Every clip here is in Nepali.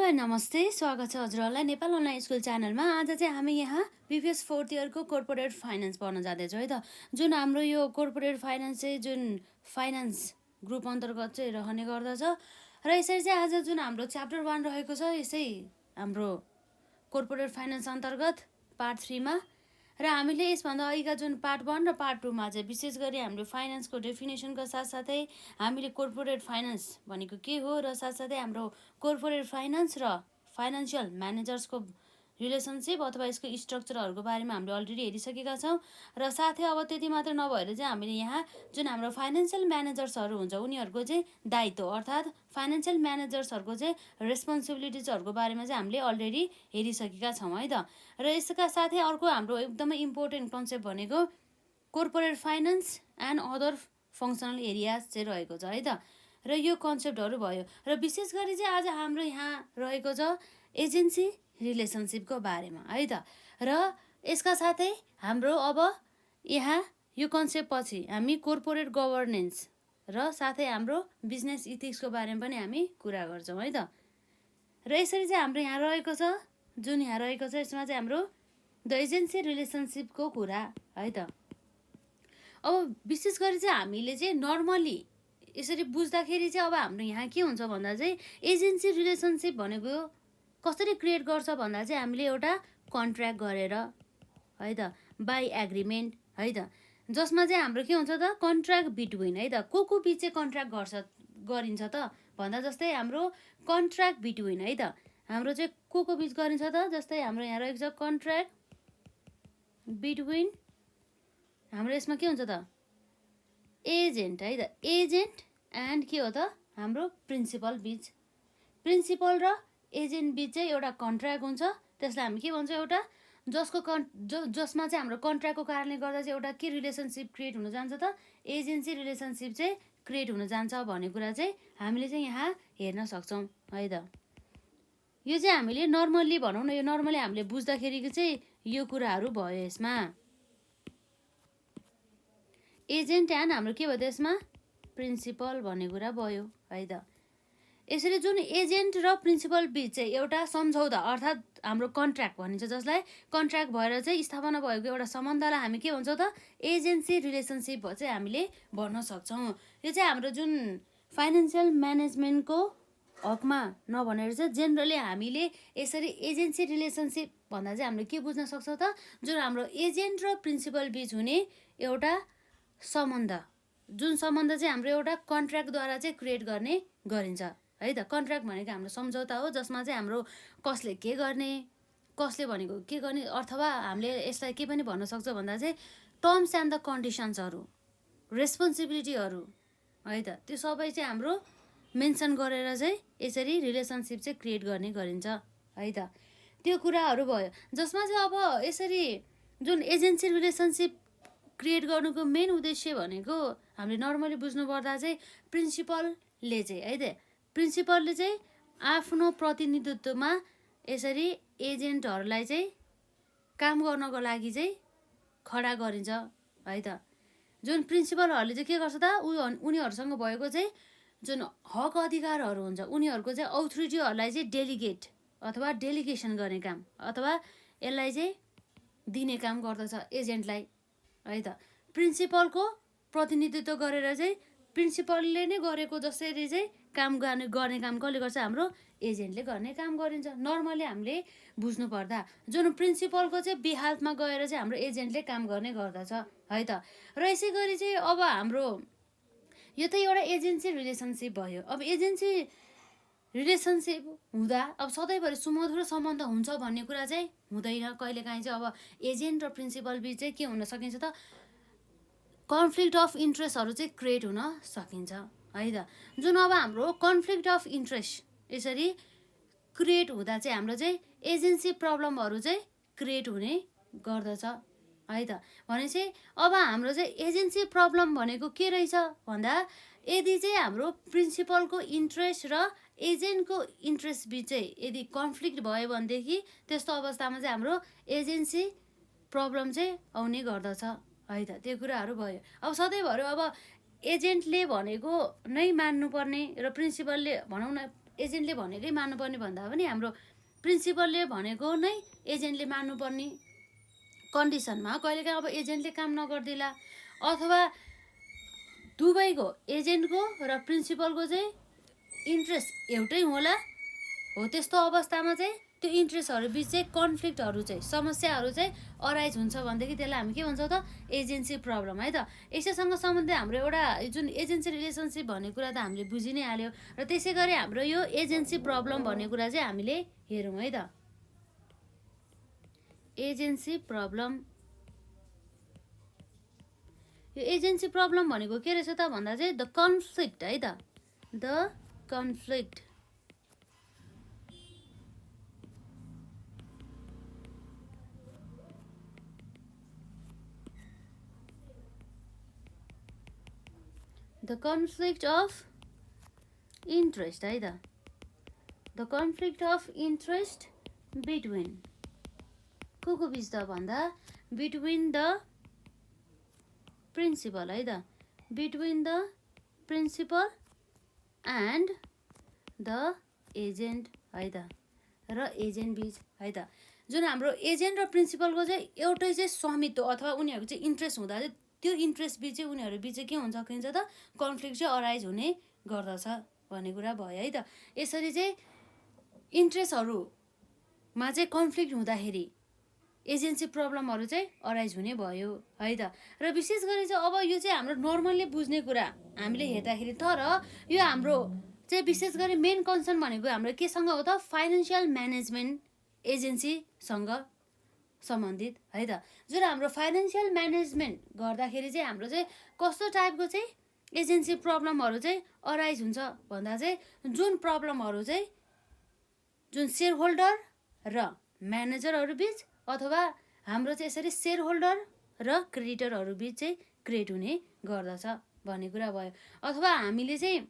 सबैलाई नमस्ते, स्वागत छ हजुरहरूलाई नेपाल अनलाइन स्कुल च्यानलमा। आज चाहिँ हामी यहाँ बिपिएस 4th इयरको कर्पोरेट फाइनेन्स पढ्न जाँदैछौँ है त। जुन हाम्रो यो कर्पोरेट फाइनेन्स चाहिँ जुन फाइनेन्स ग्रुप अन्तर्गत चाहिँ रहने गर्दछ र यसरी चाहिँ आज जुन हाम्रो च्याप्टर 1 रहेको छ यसै हाम्रो कर्पोरेट फाइनेन्स अन्तर्गत पार्ट 3 मा र हामीले यसभन्दा अघिका जुन पार्ट 1 र पार्ट 2 मा चाहिँ विशेष गरी हामीले फाइनेन्सको डेफिनेसनको साथसाथै हामीले कर्पोरेट फाइनेन्स भनेको के हो र साथसाथै हाम्रो कर्पोरेट फाइनेन्स र फाइनान्सियल म्यानेजर्सको रिलेसनसिप अथवा यसको स्ट्रक्चरहरूको बारेमा हामीले अलरेडी हेरिसकेका छौँ र साथै अब त्यति मात्र नभएर चाहिँ हामीले यहाँ जुन हाम्रो फाइनेन्सियल म्यानेजर्सहरू हुन्छ उनीहरूको चाहिँ दायित्व अर्थात् फाइनेन्सियल म्यानेजर्सहरूको चाहिँ रेस्पोन्सिबिलिटिजहरूको बारेमा चाहिँ हामीले अलरेडी हेरिसकेका छौँ है त। र यसका साथै अर्को हाम्रो एकदमै इम्पोर्टेन्ट कन्सेप्ट भनेको corporate finance and other functional areas चाहिँ रहेको छ है त। र यो कन्सेप्टहरू भयो र विशेष गरी चाहिँ आज हाम्रो यहाँ रहेको छ एजेन्सी रिलेसनसिपको बारेमा है त। र यसका साथै हाम्रो अब यहाँ यो कन्सेप्ट पछि हामी कर्पोरेट गभर्नेन्स र साथै हाम्रो बिजनेस इथिक्सको बारेमा पनि हामी कुरा गर्छौँ है त। र यसरी चाहिँ हाम्रो यहाँ रहेको छ जुन यहाँ रहेको छ यसमा चाहिँ हाम्रो द एजेन्सी रिलेसनसिपको कुरा है त। अब विशेष गरी चाहिँ हामीले चाहिँ नर्मली यसरी बुझ्दाखेरि चाहिँ अब हाम्रो यहाँ के हुन्छ भन्दा चाहिँ एजेन्सी रिलेसनसिप भनेको कसरी क्रिएट गर्छ भन्दा चाहिँ हामीले एउटा कन्ट्र्याक्ट गरेर है त बाई एग्रिमेन्ट है त, जसमा चाहिँ हाम्रो के हुन्छ त कन्ट्र्याक्ट बिट्विन है त को बिच चाहिँ कन्ट्र्याक्ट गरिन्छ त भन्दा जस्तै हाम्रो कन्ट्र्याक्ट बिट्विन है त हाम्रो चाहिँ को बिच गरिन्छ त जस्तै हाम्रो यहाँ रहेको छ कन्ट्र्याक्ट बिट्विन हाम्रो यसमा के हुन्छ त एजेन्ट है त एजेन्ट एन्ड के हो त हाम्रो प्रिन्सिपल बिच प्रिन्सिपल र एजेन्ट बिच चाहिँ एउटा कन्ट्र्याक्ट हुन्छ त्यसलाई हामी के भन्छ एउटा जसको जसमा चाहिँ हाम्रो कन्ट्र्याक्टको कारणले गर्दा चाहिँ एउटा के रिलेसनसिप क्रिएट हुन जान्छ त एजेन्सी रिलेसनसिप चाहिँ क्रिएट हुन जान्छ भन्ने कुरा चाहिँ हामीले चाहिँ यहाँ हेर्न सक्छौँ है त। यो चाहिँ हामीले नर्मल्ली भनौँ न यो नर्मली हामीले बुझ्दाखेरि चाहिँ यो कुराहरू भयो यसमा एजेन्ट एन्ड हाम्रो के भयो त यसमा प्रिन्सिपल भन्ने कुरा भयो है त। यसरी जुन एजेन्ट र प्रिन्सिपल बिच चाहिँ एउटा सम्झौता अर्थात् हाम्रो कन्ट्र्याक्ट भनिन्छ जसलाई कन्ट्र्याक्ट भएर चाहिँ स्थापना भएको एउटा सम्बन्धलाई हामी के भन्छौँ त एजेन्सी रिलेसनसिप चाहिँ हामीले भन्न सक्छौँ। यो चाहिँ हाम्रो जुन फाइनेन्सियल म्यानेजमेन्टको हकमा नभनेर चाहिँ जेनरली हामीले यसरी एजेन्सी रिलेसनसिप भन्दा चाहिँ हामीले के बुझ्न सक्छौँ त जुन हाम्रो एजेन्ट र प्रिन्सिपल बिच हुने एउटा सम्बन्ध जुन सम्बन्ध चाहिँ हाम्रो एउटा कन्ट्र्याक्टद्वारा चाहिँ क्रिएट गरिन्छ है त। कन्ट्र्याक्ट भनेको हाम्रो सम्झौता हो जसमा चाहिँ हाम्रो कसले के गर्ने कसले भनेको के गर्ने अथवा हामीले यसलाई के पनि भन्न सक्छौँ भन्दा चाहिँ टर्म्स एन्ड द कन्डिसन्सहरू रेस्पोन्सिबिलिटीहरू है त त्यो सबै चाहिँ हाम्रो मेन्सन गरेर चाहिँ यसरी रिलेसनसिप चाहिँ क्रिएट गरिन्छ है त। त्यो कुराहरू भयो जसमा चाहिँ अब यसरी जुन एजेन्सी रिलेसनसिप क्रिएट गर्नुको मेन उद्देश्य भनेको हामीले नर्मली बुझ्नुपर्दा चाहिँ प्रिन्सिपलले चाहिँ है त प्रिन्सिपलले चाहिँ आफ्नो प्रतिनिधित्वमा यसरी एजेन्टहरूलाई चाहिँ काम गर्नको लागि चाहिँ खडा गरिन्छ है त। जुन प्रिन्सिपलहरूले चाहिँ के गर्छ त उनीहरूसँग भएको चाहिँ जुन हक अधिकारहरू हुन्छ उनीहरूको चाहिँ अथोरिटीहरूलाई चाहिँ डेलिगेट अथवा डेलिगेसन गर्ने काम अथवा यसलाई चाहिँ दिने काम गर्दछ एजेन्टलाई है त। प्रिन्सिपलको प्रतिनिधित्व गरेर चाहिँ प्रिन्सिपलले नै गरेको जसरी चाहिँ काम गर्ने काम कसले गर्छ हाम्रो एजेन्टले गर्ने काम गरिन्छ नर्मली हामीले बुझ्नुपर्दा। जुन प्रिन्सिपलको चाहिँ बिहाफमा गएर चाहिँ हाम्रो एजेन्टले काम गर्ने गर्दछ है त। र यसै गरी चाहिँ अब हाम्रो यो त एउटा एजेन्सी रिलेसनसिप भयो। अब एजेन्सी रिलेसनसिप हुँदा अब सधैँभरि सुमधुर सम्बन्ध हुन्छ भन्ने कुरा चाहिँ हुँदैन। कहिलेकाहीँ चाहिँ अब एजेन्ट र प्रिन्सिपल बिच चाहिँ के हुन सकिन्छ त कन्फ्लिक्ट अफ इन्ट्रेस्टहरू चाहिँ क्रिएट हुन सकिन्छ है त। जुन अब हाम्रो कन्फ्लिक्ट अफ इन्ट्रेस्ट यसरी क्रिएट हुँदा चाहिँ हाम्रो चाहिँ एजेन्सी प्रब्लमहरू चाहिँ क्रिएट हुने गर्दछ है त। भनेपछि अब हाम्रो चाहिँ एजेन्सी प्रब्लम भनेको के रहेछ भन्दा यदि चाहिँ हाम्रो प्रिन्सिपलको इन्ट्रेस्ट र एजेन्टको इन्ट्रेस्ट बिच चाहिँ यदि कन्फ्लिक्ट भयो भनेदेखि त्यस्तो अवस्थामा चाहिँ हाम्रो एजेन्सी प्रब्लम चाहिँ आउने गर्दछ है त। त्यो कुराहरू भयो। अब सधैँभरि अब एजेन्टले भनेको नै मान्नुपर्ने र प्रिन्सिपलले भनौँ न एजेन्टले भनेकै मान्नुपर्ने भन्दा पनि हाम्रो प्रिन्सिपलले भनेको नै एजेन्टले मान्नुपर्ने कन्डिसनमा कहिलेकाहीँ अब एजेन्टले काम नगरिदिला अथवा दुवैको एजेन्टको र प्रिन्सिपलको चाहिँ इन्ट्रेस्ट एउटै होला हो, त्यस्तो अवस्थामा चाहिँ त्यो इन्ट्रेस्टहरू बिच चाहिँ कन्फ्लिक्टहरू चाहिँ समस्याहरू चाहिँ अराइज हुन्छ भनेदेखि त्यसलाई हामी के भन्छौँ त एजेन्सी प्रब्लम है त। यसैसँग सम्बन्धित हाम्रो एउटा जुन एजेन्सी रिलेसनसिप भन्ने कुरा त हामीले बुझि नै हाल्यो र त्यसै गरी हाम्रो यो एजेन्सी प्रब्लम भन्ने कुरा चाहिँ हामीले हेरौँ है त। एजेन्सी प्रब्लम, यो एजेन्सी प्रब्लम भनेको के रहेछ त भन्दा चाहिँ द कन्फ्लिक्ट है त, the conflict the conflict of interest है त, the conflict of interest between को बिच त भन्दा बिट्विन द प्रिन्सिपल है त, between the principal and the agent है त, र एजेन्ट बिच है त। जुन हाम्रो एजेन्ट र प्रिन्सिपलको चाहिँ एउटै चाहिँ स्वामित्व अथवा उनीहरूको चाहिँ इन्ट्रेस्ट हुँदा चाहिँ त्यो इन्ट्रेस्ट बिच चाहिँ उनीहरू बिच चाहिँ के हुन सकिन्छ त कन्फ्लिक्ट चाहिँ अराइज हुने गर्दछ भन्ने कुरा भयो है त। यसरी चाहिँ इन्ट्रेस्टहरूमा चाहिँ कन्फ्लिक्ट हुँदाखेरि एजेन्सी प्रब्लमहरू चाहिँ अराइज हुने भयो है त। र विशेष गरी चाहिँ अब यो चाहिँ हाम्रो नर्मल्ली बुझ्ने कुरा हामीले हेर्दाखेरि, तर यो हाम्रो चाहिँ विशेष गरी मेन कन्सर्न भनेको हाम्रो केसँग हो त फाइनेन्सियल म्यानेजमेन्ट एजेन्सीसँग सम्बन्धित है त। जुन हाम्रो फाइनेन्सियल म्यानेजमेन्ट गर्दाखेरि चाहिँ हाम्रो चाहिँ कस्तो टाइपको चाहिँ एजेन्सी प्रब्लमहरू चाहिँ अराइज हुन्छ भन्दा चाहिँ जुन प्रब्लमहरू चाहिँ जुन सेयर होल्डर र म्यानेजरहरू बिच अथवा हाम्रो चाहिँ यसरी सेयर होल्डर र क्रेडिटरहरू बिच चाहिँ क्रिएट हुने गर्दछ भन्ने कुरा भयो। अथवा हामीले चाहिँ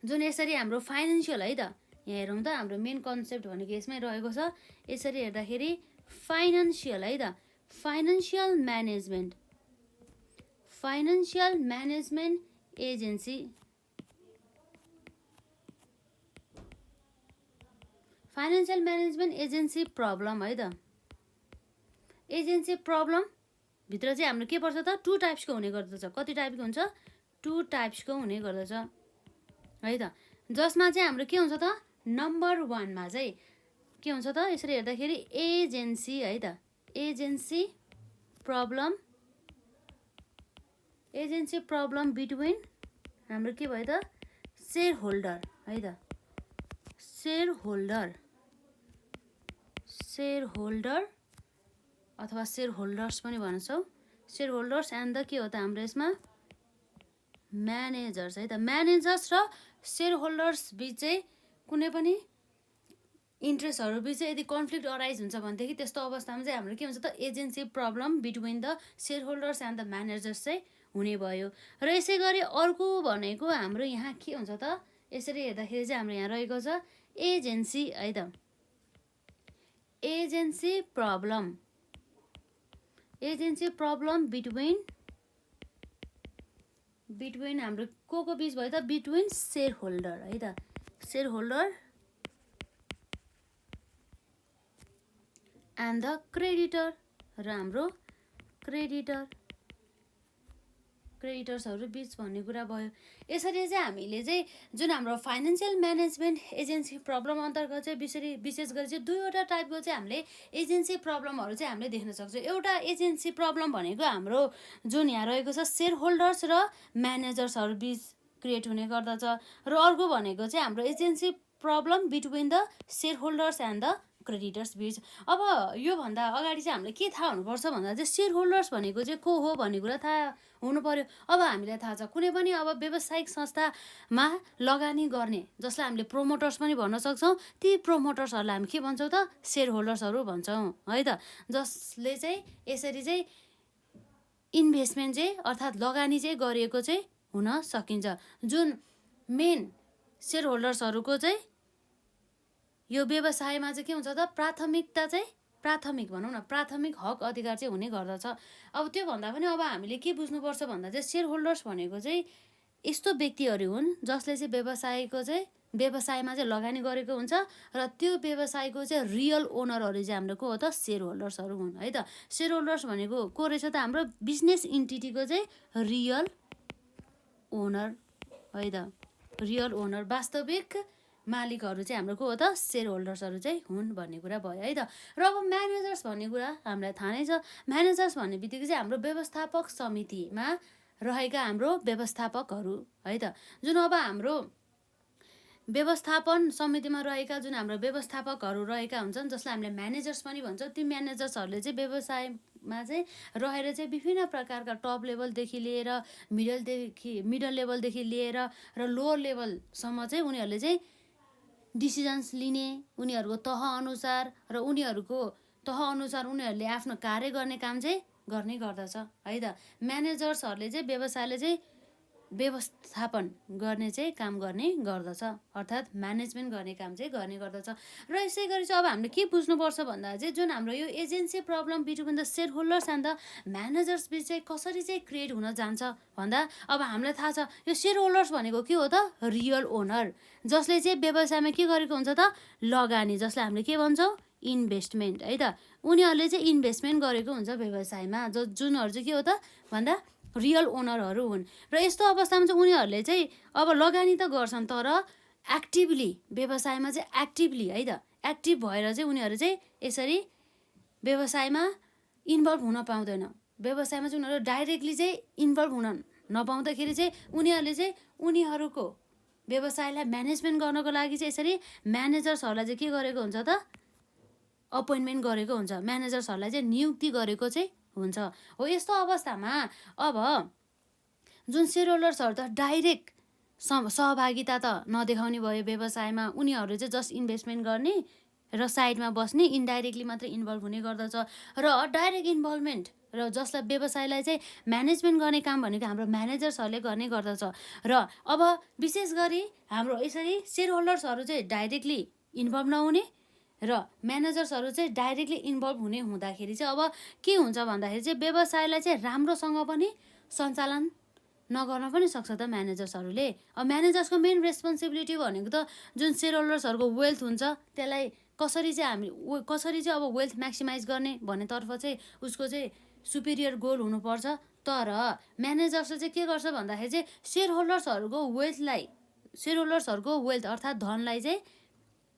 जुन यसरी हाम्रो फाइनेन्सियल है त, यहाँ हेरौँ त हाम्रो मेन कन्सेप्ट भनेको यसमै रहेको छ। यसरी हेर्दाखेरि फाइनेन्सियल है त, financial management agency, financial management agency problem है त। एजेन्सी प्रब्लम भित्र चाहिँ हाम्रो के पर्छ त टु टाइप्सको हुने गर्दछ। कति टाइपको हुन्छ? टु टाइप्सको हुने गर्दछ है त। जसमा चाहिँ हाम्रो के हुन्छ त नम्बर 1 मा चाहिँ के हुन्छ त यसरी हेर्दाखेरि एजेन्सी है त, एजेन्सी प्रब्लम बिट्विन हाम्रो के भयो त सेयर होल्डर है त, सेयर होल्डर अथवा सेयर होल्डर्स पनि भन्छौँ, सेयर होल्डर्स एन्ड द के हो त हाम्रो यसमा म्यानेजर्स है त। म्यानेजर्स र सेयर होल्डर्स बिच चाहिँ कुनै पनि इन्ट्रेस्टहरू बिच चाहिँ यदि कन्फ्लिक्ट अराइज हुन्छ भनेदेखि त्यस्तो अवस्थामा चाहिँ हाम्रो के हुन्छ त agency problem between the share holders and the managers चाहिँ हुने भयो। र यसै गरी अर्को भनेको हाम्रो यहाँ के हुन्छ त यसरी हेर्दाखेरि चाहिँ हाम्रो यहाँ रहेको छ एजेन्सी है त, एजेन्सी प्रब्लम बिट्विन हाम्रो को बिच भयो त बिट्विन सेयर होल्डर है त, share holder and the creditor र हाम्रो क्रेडिटर्सहरू बिच भन्ने कुरा भयो। यसरी चाहिँ हामीले चाहिँ जुन हाम्रो फाइनेन्सियल म्यानेजमेन्ट एजेन्सी प्रब्लम अन्तर्गत चाहिँ विशेष गरी चाहिँ दुईवटा टाइपको चाहिँ हामीले एजेन्सी प्रब्लमहरू चाहिँ हामीले देख्न सक्छौँ। एउटा एजेन्सी प्रब्लम भनेको हाम्रो जुन यहाँ रहेको छ सेयर होल्डर्स र म्यानेजर्सहरू बिच क्रिएट हुने गर्दछ, र अर्को भनेको चाहिँ हाम्रो agency problem between the share holders and the creditors बिच। अब योभन्दा अगाडि चाहिँ हामीले के थाहा हुनुपर्छ भन्दा चाहिँ सेयर होल्डर्स भनेको चाहिँ को हो भन्ने कुरा थाहा हुनु पर्यो। अब हामीलाई थाहा छ कुनै पनि अब व्यावसायिक संस्थामा लगानी गर्ने जसलाई हामीले प्रोमोटर्स पनि भन्न सक्छौँ, ती प्रोमोटर्सहरूलाई हामी के भन्छौँ त सेयर होल्डर्सहरू भन्छौँ है त। जसले चाहिँ यसरी चाहिँ इन्भेस्टमेन्ट चाहिँ अर्थात् लगानी चाहिँ गरिएको चाहिँ हुन सकिन्छ। जुन मेन सेयर होल्डर्सहरूको चाहिँ यो व्यवसायमा चाहिँ के हुन्छ त प्राथमिक भनौँ न प्राथमिक हक अधिकार चाहिँ हुने गर्दछ। अब त्यो भन्दा पनि अब हामीले के बुझ्नुपर्छ भन्दा चाहिँ सेयर होल्डर्स भनेको चाहिँ यस्तो व्यक्तिहरू हुन् जसले चाहिँ व्यवसायको चाहिँ व्यवसायमा चाहिँ लगानी गरेको हुन्छ र त्यो व्यवसायको चाहिँ रियल ओनरहरू चाहिँ हाम्रो को हो त सेयर होल्डर्सहरू हुन् है त। सेयर होल्डर्स भनेको को रहेछ त हाम्रो बिजनेस इन्टिटीको चाहिँ रियल ओनर है त। रियल ओनर वास्तविक मालिकहरू चाहिँ हाम्रो को हो त सेयर होल्डर्सहरू चाहिँ हुन् भन्ने कुरा भयो है त। र अब म्यानेजर्स भन्ने कुरा हामीलाई थाहा नै छ। म्यानेजर्स भन्ने बित्तिकै चाहिँ हाम्रो व्यवस्थापक समितिमा रहेका हाम्रो व्यवस्थापकहरू है त, जुन अब हाम्रो व्यवस्थापन समितिमा रहेका जुन हाम्रो व्यवस्थापकहरू रहेका हुन्छन् जसलाई हामीले म्यानेजर्स पनि भन्छौँ। ती म्यानेजर्सहरूले चाहिँ व्यवसायमा चाहिँ रहेर चाहिँ विभिन्न प्रकारका टप लेभलदेखि लिएर मिडल लेभलदेखि लिएर र लोवर लेभलसम्म चाहिँ उनीहरूले चाहिँ डिसिजन्स लिने, उनीहरूको तह अनुसार र उनीहरूको तह अनुसार उनीहरूले आफ्नो कार्य गर्ने काम चाहिँ गर्ने गर्दछ है त। म्यानेजर्सहरूले चाहिँ व्यवसायले चाहिँ व्यवस्थापन गर्ने चाहिँ काम गर्ने गर्दछ, अर्थात् म्यानेजमेन्ट गर्ने काम चाहिँ गर्ने गर्दछ। र यसै गरी चाहिँ अब हामीले के बुझ्नुपर्छ भन्दा चाहिँ जुन हाम्रो यो agency problem between the share holders and the managers बिच चाहिँ कसरी चाहिँ क्रिएट हुन जान्छ भन्दा अब हामीलाई थाहा छ यो सेयर होल्डर्स भनेको के हो त रियल ओनर, जसले चाहिँ व्यवसायमा के गरेको हुन्छ त लगानी, जसलाई हामीले के भन्छौँ इन्भेस्टमेन्ट है त। उनीहरूले चाहिँ इन्भेस्टमेन्ट गरेको हुन्छ व्यवसायमा, जुनहरू चाहिँ के हो त भन्दा रियल ओनरहरू हुन्। र यस्तो अवस्थामा चाहिँ उनीहरूले चाहिँ अब लगानी त गर्छन् तर एक्टिभली व्यवसायमा चाहिँ एक्टिभली है त एक्टिभ भएर चाहिँ उनीहरू चाहिँ यसरी व्यवसायमा इन्भल्भ हुन पाउँदैन। व्यवसायमा चाहिँ उनीहरू डाइरेक्टली चाहिँ इन्भल्भ हुन नपाउँदाखेरि चाहिँ उनीहरूले चाहिँ उनीहरूको व्यवसायलाई म्यानेजमेन्ट गर्नको लागि चाहिँ यसरी म्यानेजर्सहरूलाई चाहिँ के गरेको हुन्छ त अपोइन्टमेन्ट गरेको हुन्छ, म्यानेजर्सहरूलाई चाहिँ नियुक्ति गरेको चाहिँ हुन्छ। हो यस्तो अवस्थामा अब जुन सेयर होल्डर्सहरू त डाइरेक्ट सहभागिता त नदेखाउने भयो व्यवसायमा, उनीहरू चाहिँ जस्ट इन्भेस्टमेन्ट गर्ने र साइडमा बस्ने, इन्डाइरेक्टली मात्र इन्भल्भ हुने गर्दछ। र डाइरेक्ट इन्भल्भमेन्ट र जसलाई व्यवसायलाई चाहिँ म्यानेजमेन्ट गर्ने काम भनेको हाम्रो म्यानेजर्सहरूले गर्ने गर्दछ। र अब विशेष गरी हाम्रो यसरी सेयर होल्डर्सहरू चाहिँ डाइरेक्टली इन्भल्भ नहुने र म्यानेजर्सहरू चाहिँ डाइरेक्टली इन्भल्भ हुने हुँदाखेरि चाहिँ अब के हुन्छ भन्दाखेरि चाहिँ व्यवसायलाई चाहिँ राम्रोसँग पनि सञ्चालन नगर्न पनि सक्छ त म्यानेजर्सहरूले। अब म्यानेजर्सको मेन रेस्पोन्सिबिलिटी भनेको त जुन सेयर होल्डर्सहरूको वेल्थ हुन्छ त्यसलाई कसरी चाहिँ अब वेल्थ म्याक्सिमाइज गर्ने भन्नेतर्फ चाहिँ उसको चाहिँ सुपिरियर गोल हुनुपर्छ। तर म्यानेजर्सले चाहिँ के गर्छ भन्दाखेरि चाहिँ सेयर होल्डर्सहरूको वेल्थ अर्थात् धनलाई चाहिँ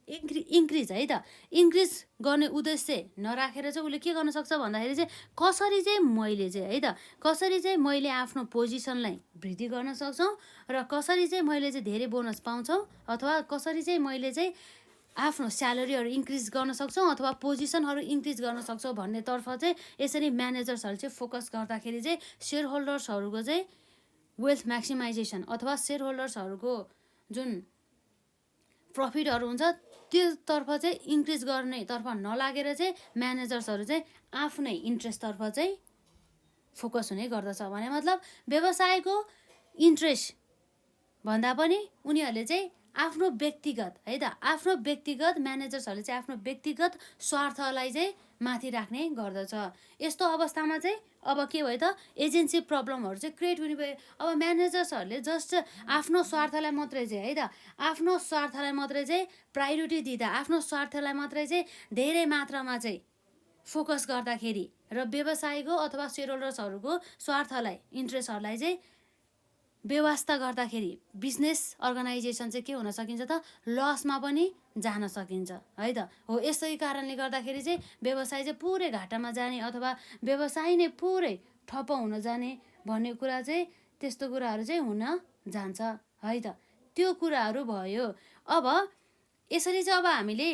इन्क्रिज है त इन्क्रिज गर्ने उद्देश्य नराखेर चाहिँ उसले के गर्न सक्छ भन्दाखेरि चाहिँ कसरी चाहिँ मैले आफ्नो पोजिसनलाई वृद्धि गर्न सक्छौँ र कसरी चाहिँ मैले चाहिँ धेरै बोनस पाउँछौँ अथवा कसरी चाहिँ मैले चाहिँ आफ्नो स्यालेरीहरू इन्क्रिज गर्न सक्छौँ अथवा पोजिसनहरू इन्क्रिज गर्न सक्छौँ भन्नेतर्फ चाहिँ यसरी म्यानेजर्सहरूले चाहिँ फोकस गर्दाखेरि चाहिँ सेयर होल्डर्सहरूको चाहिँ वेल्थ म्याक्सिमाइजेसन अथवा सेयर होल्डर्सहरूको जुन प्रफिटहरू हुन्छ त्योतर्फ चाहिँ इन्क्रिज गर्नेतर्फ नलागेर चाहिँ म्यानेजर्सहरू चाहिँ आफ्नै इन्ट्रेस्टतर्फ चाहिँ फोकस हुने गर्दछ। भने मतलब व्यवसायको इन्ट्रेस्ट भन्दा पनि उनीहरूले चाहिँ आफ्नो व्यक्तिगत है त म्यानेजर्सहरूले चाहिँ आफ्नो व्यक्तिगत स्वार्थलाई चाहिँ माथि राख्ने गर्दछ। यस्तो अवस्थामा चाहिँ अब के भयो त एजेन्सी प्रब्लमहरू चाहिँ क्रिएट हुने भयो। अब म्यानेजर्सहरूले जस्ट आफ्नो स्वार्थलाई मात्रै चाहिँ है त आफ्नो स्वार्थलाई मात्रै चाहिँ प्रायोरिटी दिँदा आफ्नो स्वार्थलाई मात्रै चाहिँ धेरै मात्रामा चाहिँ फोकस गर्दाखेरि र व्यवसायको अथवा सेयर होल्डर्सहरूको स्वार्थलाई इन्ट्रेस्टहरूलाई चाहिँ व्यवस्था गर्दाखेरि बिजनेस अर्गनाइजेसन चाहिँ के हुन सकिन्छ त लसमा पनि जान सकिन्छ है त। हो यसै कारणले गर्दाखेरि चाहिँ व्यवसाय चाहिँ पुरै घाटामा जाने अथवा व्यवसाय नै पुरै ठप्प हुन जाने भन्ने कुरा चाहिँ त्यस्तो कुराहरू चाहिँ हुन जान्छ है त। त्यो कुराहरू भयो। अब यसरी चाहिँ अब हामीले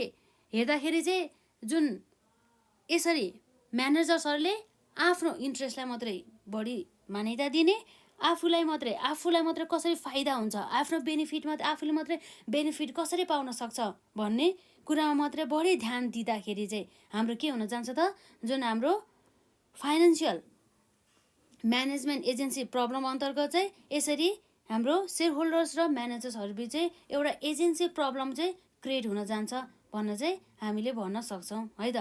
हेर्दाखेरि चाहिँ जुन यसरी म्यानेजर्सहरूले आफ्नो इन्ट्रेस्टलाई मात्रै बढी मान्यता दिने, आफूलाई मात्रै कसरी फाइदा हुन्छ, आफ्नो आफूले मात्रै बेनिफिट कसरी पाउन सक्छ भन्ने कुरामा मात्रै बढी ध्यान दिँदाखेरि चाहिँ हाम्रो के हुन जान्छ त जुन हाम्रो फाइनेन्सियल म्यानेजमेन्ट एजेन्सी प्रब्लम अन्तर्गत चाहिँ यसरी हाम्रो सेयर होल्डर्स र म्यानेजर्सहरू बिच चाहिँ एउटा एजेन्सी प्रब्लम चाहिँ क्रिएट हुन जान्छ भन्न चाहिँ हामीले भन्न सक्छौँ है त।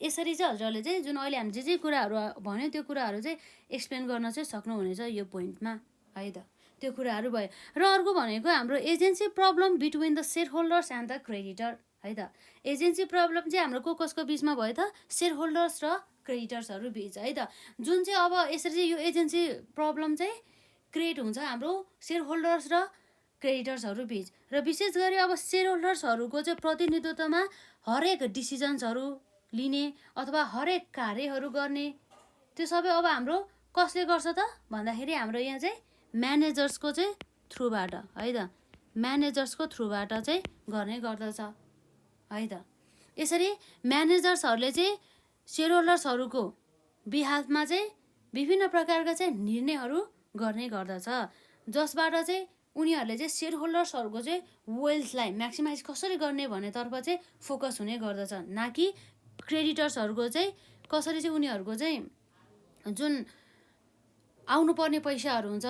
यसरी चाहिँ हजुरहरूले चाहिँ जुन अहिले हामी जे कुराहरू भन्यो त्यो कुराहरू चाहिँ एक्सप्लेन गर्न चाहिँ सक्नुहुनेछ यो पोइन्टमा है त। त्यो कुराहरू भयो। र अर्को भनेको हाम्रो agency problem between the share holders and the creditor है त। एजेन्सी प्रब्लम चाहिँ हाम्रो कसको बिचमा भयो त, सेयर होल्डर्स र क्रेडिटर्सहरू बिच है त। जुन चाहिँ अब यसरी चाहिँ यो एजेन्सी प्रब्लम चाहिँ क्रिएट हुन्छ हाम्रो सेयर होल्डर्स र क्रेडिटर्सहरू बिच। र विशेष गरी अब सेयर होल्डर्सहरूको चाहिँ प्रतिनिधित्वमा हरेक डिसिजन्सहरू लिने अथवा हरेक कार्यहरू गर्ने त्यो सबै अब हाम्रो कसले गर्छ त भन्दाखेरि हाम्रो यहाँ चाहिँ म्यानेजर्सको चाहिँ थ्रुबाट है त, म्यानेजर्सको थ्रुबाट चाहिँ गर्ने गर्दछ है त। यसरी म्यानेजर्सहरूले चाहिँ सेयर होल्डर्सहरूको बिहाफमा चाहिँ विभिन्न प्रकारका चाहिँ निर्णयहरू गर्ने गर्दछ, जसबाट चाहिँ उनीहरूले चाहिँ सेयर होल्डर्सहरूको चाहिँ वेल्थलाई म्याक्सिमाइज कसरी गर्ने भन्नेतर्फ चाहिँ फोकस हुने गर्दछ, न कि क्रेडिटर्सहरूको चाहिँ कसरी चाहिँ उनीहरूको चाहिँ जुन आउनुपर्ने पैसाहरू हुन्छ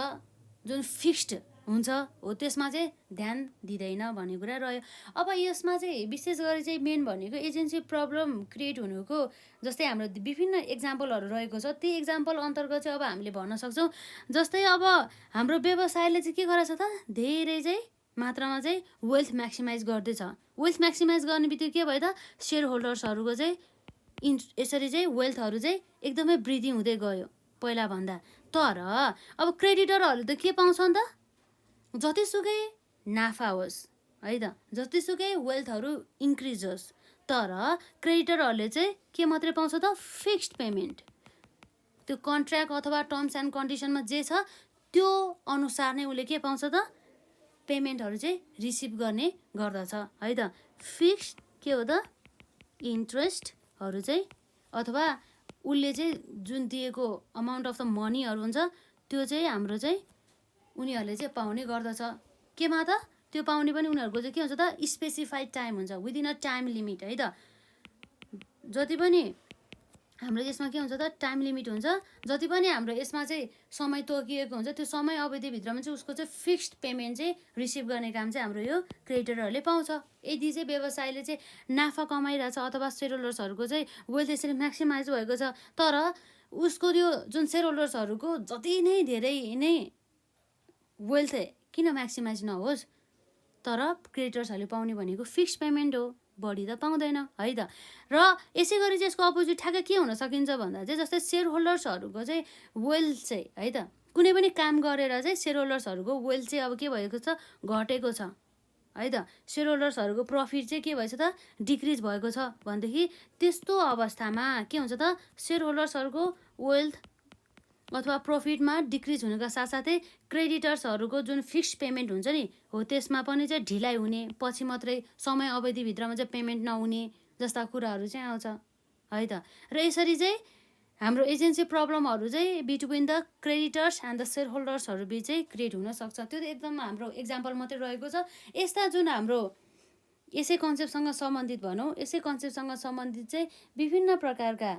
जुन फिक्स्ड हुन्छ हो त्यसमा चाहिँ ध्यान दिँदैन भन्ने कुरा रह्यो। अब यसमा चाहिँ विशेष गरी चाहिँ मेन भनेको एजेन्सी प्रब्लम क्रिएट हुनुको जस्तै हाम्रो विभिन्न इक्जाम्पलहरू रहेको छ। ती इक्जाम्पल अन्तर्गत चाहिँ अब हामीले भन्न सक्छौँ, जस्तै अब हाम्रो व्यवसायले चाहिँ के गरेछ त, धेरै चाहिँ मात्रामा चाहिँ वेल्थ म्याक्सिमाइज गर्दैछ। वेल्थ म्याक्सिमाइज गर्ने बित्तिकै के भयो त, सेयर होल्डर्सहरूको चाहिँ यसरी चाहिँ वेल्थहरू चाहिँ एकदमै वृद्धि हुँदै गयो पहिलाभन्दा। तर अब क्रेडिटरहरूले त के पाउँछन् त, जतिसुकै नाफा होस् है त, जतिसुकै वेल्थहरू इन्क्रिज होस्, तर क्रेडिटरहरूले चाहिँ के मात्रै पाउँछ त, फिक्स्ड पेमेन्ट। त्यो कन्ट्र्याक्ट अथवा टर्म्स एन्ड कन्डिसनमा जे छ त्यो अनुसार नै उसले के पाउँछ त, पेमेन्टहरू चाहिँ रिसिभ गर्ने गर्दछ है त। फिक्स्ड के हो त, इन्ट्रेस्टहरू चाहिँ अथवा उसले चाहिँ जुन दिएको अमाउन्ट अफ द मनीहरू हुन्छ त्यो चाहिँ हाम्रो चाहिँ उनीहरूले चाहिँ पाउने गर्दछ। केमा त, त्यो पाउने पनि उनीहरूको चाहिँ के हुन्छ त, स्पेसिफाइड टाइम हुन्छ, विदिन अ टाइम लिमिट है त। जति पनि हाम्रो यसमा के हुन्छ त, टाइम लिमिट हुन्छ, जति पनि हाम्रो यसमा चाहिँ समय तोकिएको हुन्छ त्यो समय अवधिभित्रमा चाहिँ उसको चाहिँ फिक्स्ड पेमेन्ट चाहिँ रिसिभ गर्ने काम चाहिँ हाम्रो यो क्रेडिटरहरूले पाउँछ। यदि चाहिँ व्यवसायले चाहिँ नाफा कमाइरहेछ अथवा सेयर होल्डर्सहरूको चाहिँ वेल्थ यसरी म्याक्सिमाइज भएको छ, तर उसको यो जुन सेयर होल्डर्सहरूको जति नै धेरै नै वेल्थ किन म्याक्सिमाइज नहोस्, तर क्रेडिटर्सहरूले पाउने भनेको फिक्स्ड पेमेन्ट हो, बढी त पाउँदैन है त। र यसै गरी चाहिँ यसको अपोजिट ठ्याक्कै के हुन सकिन्छ भन्दा चाहिँ जस्तै सेयर होल्डर्सहरूको चाहिँ वेल्थ चाहिँ है त, कुनै पनि काम गरेर चाहिँ सेयर होल्डर्सहरूको वेल्थ चाहिँ अब के भएको छ, घटेको छ है त। सेयर होल्डर्सहरूको प्रफिट चाहिँ के भएछ त, डिक्रिज भएको छ भनेदेखि त्यस्तो अवस्थामा के हुन्छ त, सेयर होल्डर्सहरूको वेल्थ अथवा प्रफिटमा डिक्रिज हुनुका साथसाथै क्रेडिटर्सहरूको जुन फिक्स्ड पेमेन्ट हुन्छ नि हो त्यसमा पनि चाहिँ ढिलाइ हुने, पछि मात्रै समय अवधिभित्रमा चाहिँ पेमेन्ट नहुने जस्ता कुराहरू चाहिँ आउँछ है त। र यसरी चाहिँ हाम्रो एजेन्सी प्रब्लमहरू चाहिँ between the creditors and the share होल्डर्सहरू बिच चाहिँ क्रिएट हुनसक्छ। त्यो एकदम हाम्रो इक्जाम्पल मात्रै रहेको छ। यस्ता जुन हाम्रो यसै कन्सेप्टसँग सम्बन्धित भनौँ, यसै कन्सेप्टसँग सम्बन्धित चाहिँ विभिन्न प्रकारका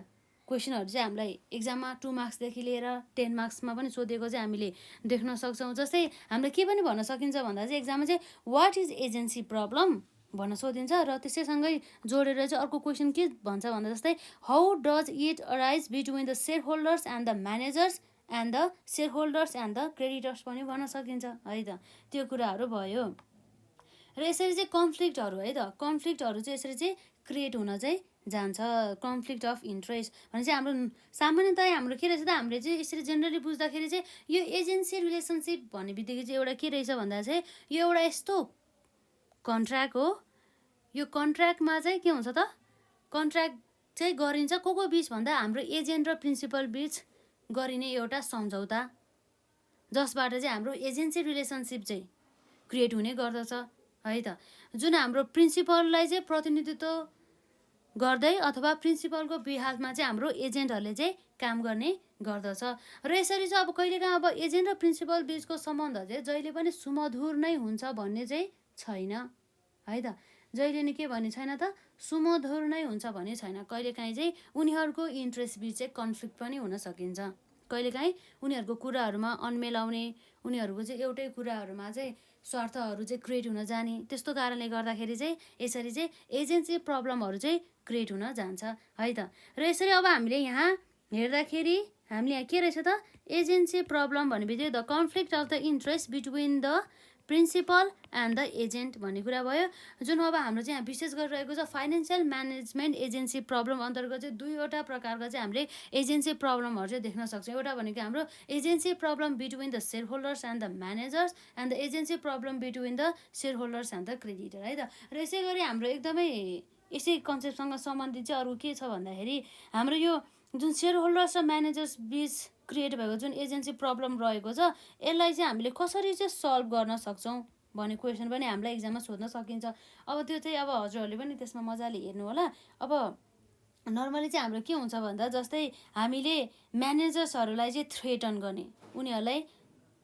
क्वेसनहरू चाहिँ हामीलाई इक्जाममा 2 मार्क्सदेखि लिएर 10 मार्क्समा पनि सोधेको चाहिँ हामीले देख्न सक्छौँ। जस्तै हामीले के पनि भन्न सकिन्छ भन्दा चाहिँ इक्जाममा चाहिँ वाट इज एजेन्सी प्रब्लम भन्न सोधिन्छ, र त्यसैसँगै जोडेर चाहिँ अर्को क्वेसन के भन्छ भन्दा जस्तै how does it arise between the share holders and the managers and the share holders and the creditors पनि भन्न सकिन्छ है त। त्यो कुराहरू भयो। र यसरी चाहिँ कन्फ्लिक्टहरू है त, कन्फ्लिक्टहरू चाहिँ यसरी चाहिँ क्रिएट हुन चाहिँ जान्छ। कन्फ्लिक्ट अफ इन्ट्रेस्ट भने चाहिँ हाम्रो सामान्यतया हाम्रो के रहेछ त, हामीले चाहिँ यसरी जेनरली बुझ्दाखेरि चाहिँ यो एजेन्सी रिलेसनसिप भन्ने बित्तिकै चाहिँ एउटा के रहेछ भन्दा चाहिँ यो एउटा यस्तो कन्ट्र्याक्ट हो। यो कन्ट्र्याक्टमा चाहिँ के हुन्छ त, कन्ट्र्याक्ट चाहिँ गरिन्छ को बिच भन्दा हाम्रो एजेन्ट र प्रिन्सिपल बिच गरिने एउटा सम्झौता, जसबाट चाहिँ हाम्रो एजेन्सी रिलेसनसिप चाहिँ क्रिएट हुने गर्दछ है त। जुन हाम्रो प्रिन्सिपललाई चाहिँ प्रतिनिधित्व गर्दै अथवा प्रिन्सिपलको बिहाफमा चाहिँ हाम्रो एजेन्टहरूले चाहिँ काम गर्ने गर्दछ। र यसरी चाहिँ अब कहिलेकाहीँ अब एजेन्ट र प्रिन्सिपल बिचको सम्बन्ध चाहिँ जहिले पनि सुमधुर नै हुन्छ भन्ने चाहिँ छैन है त। जहिले नै के भन्ने छैन त, सुमधुर नै हुन्छ भन्ने छैन। कहिलेकाहीँ चाहिँ उनीहरूको इन्ट्रेस्ट बिच चाहिँ कन्फ्लिक्ट पनि हुन सकिन्छ। कहिलेकाहीँ उनीहरूको कुराहरूमा अनमेल आउने, उनीहरूको चाहिँ एउटै कुराहरूमा चाहिँ स्वार्थहरू चाहिँ क्रिएट हुन जाने, त्यस्तो कारणले गर्दाखेरि चाहिँ यसरी चाहिँ एजेन्सी प्रब्लमहरू चाहिँ क्रिएट हुन जान्छ है त। र यसरी अब हामीले यहाँ हेर्दाखेरि हामीले यहाँ के रहेछ त एजेन्सी प्रब्लम भनेपछि the conflict of the interest between the principal and the agent भन्ने कुरा भयो। जुन अब हाम्रो चाहिँ यहाँ विशेष गरिरहेको छ फाइनेन्सियल म्यानेजमेन्ट एजेन्सी प्रब्लम अन्तर्गत चाहिँ दुईवटा प्रकारका चाहिँ हामीले एजेन्सी प्रब्लमहरू चाहिँ देख्न सक्छौँ। एउटा भनेको हाम्रो agency problem between the share holders and the managers and the agency problem between the share holders and the creditor है त। र यसै गरी हाम्रो एकदमै यसै कन्सेप्टसँग सम्बन्धित चाहिँ अरू के छ भन्दाखेरि हाम्रो यो जुन सेयर होल्डर्स र म्यानेजर्स बिच क्रिएट भएको जुन एजेन्सी प्रब्लम रहेको छ यसलाई चाहिँ हामीले कसरी चाहिँ सल्भ गर्न सक्छौँ भन्ने क्वेसन पनि हामीलाई इक्जाममा सोध्न सकिन्छ। अब त्यो चाहिँ अब हजुरहरूले पनि त्यसमा मजाले हेर्नु होला। अब नर्मली चाहिँ हाम्रो के हुन्छ भन्दा जस्तै हामीले म्यानेजर्सहरूलाई चाहिँ थ्रेटन गर्ने, उनीहरूलाई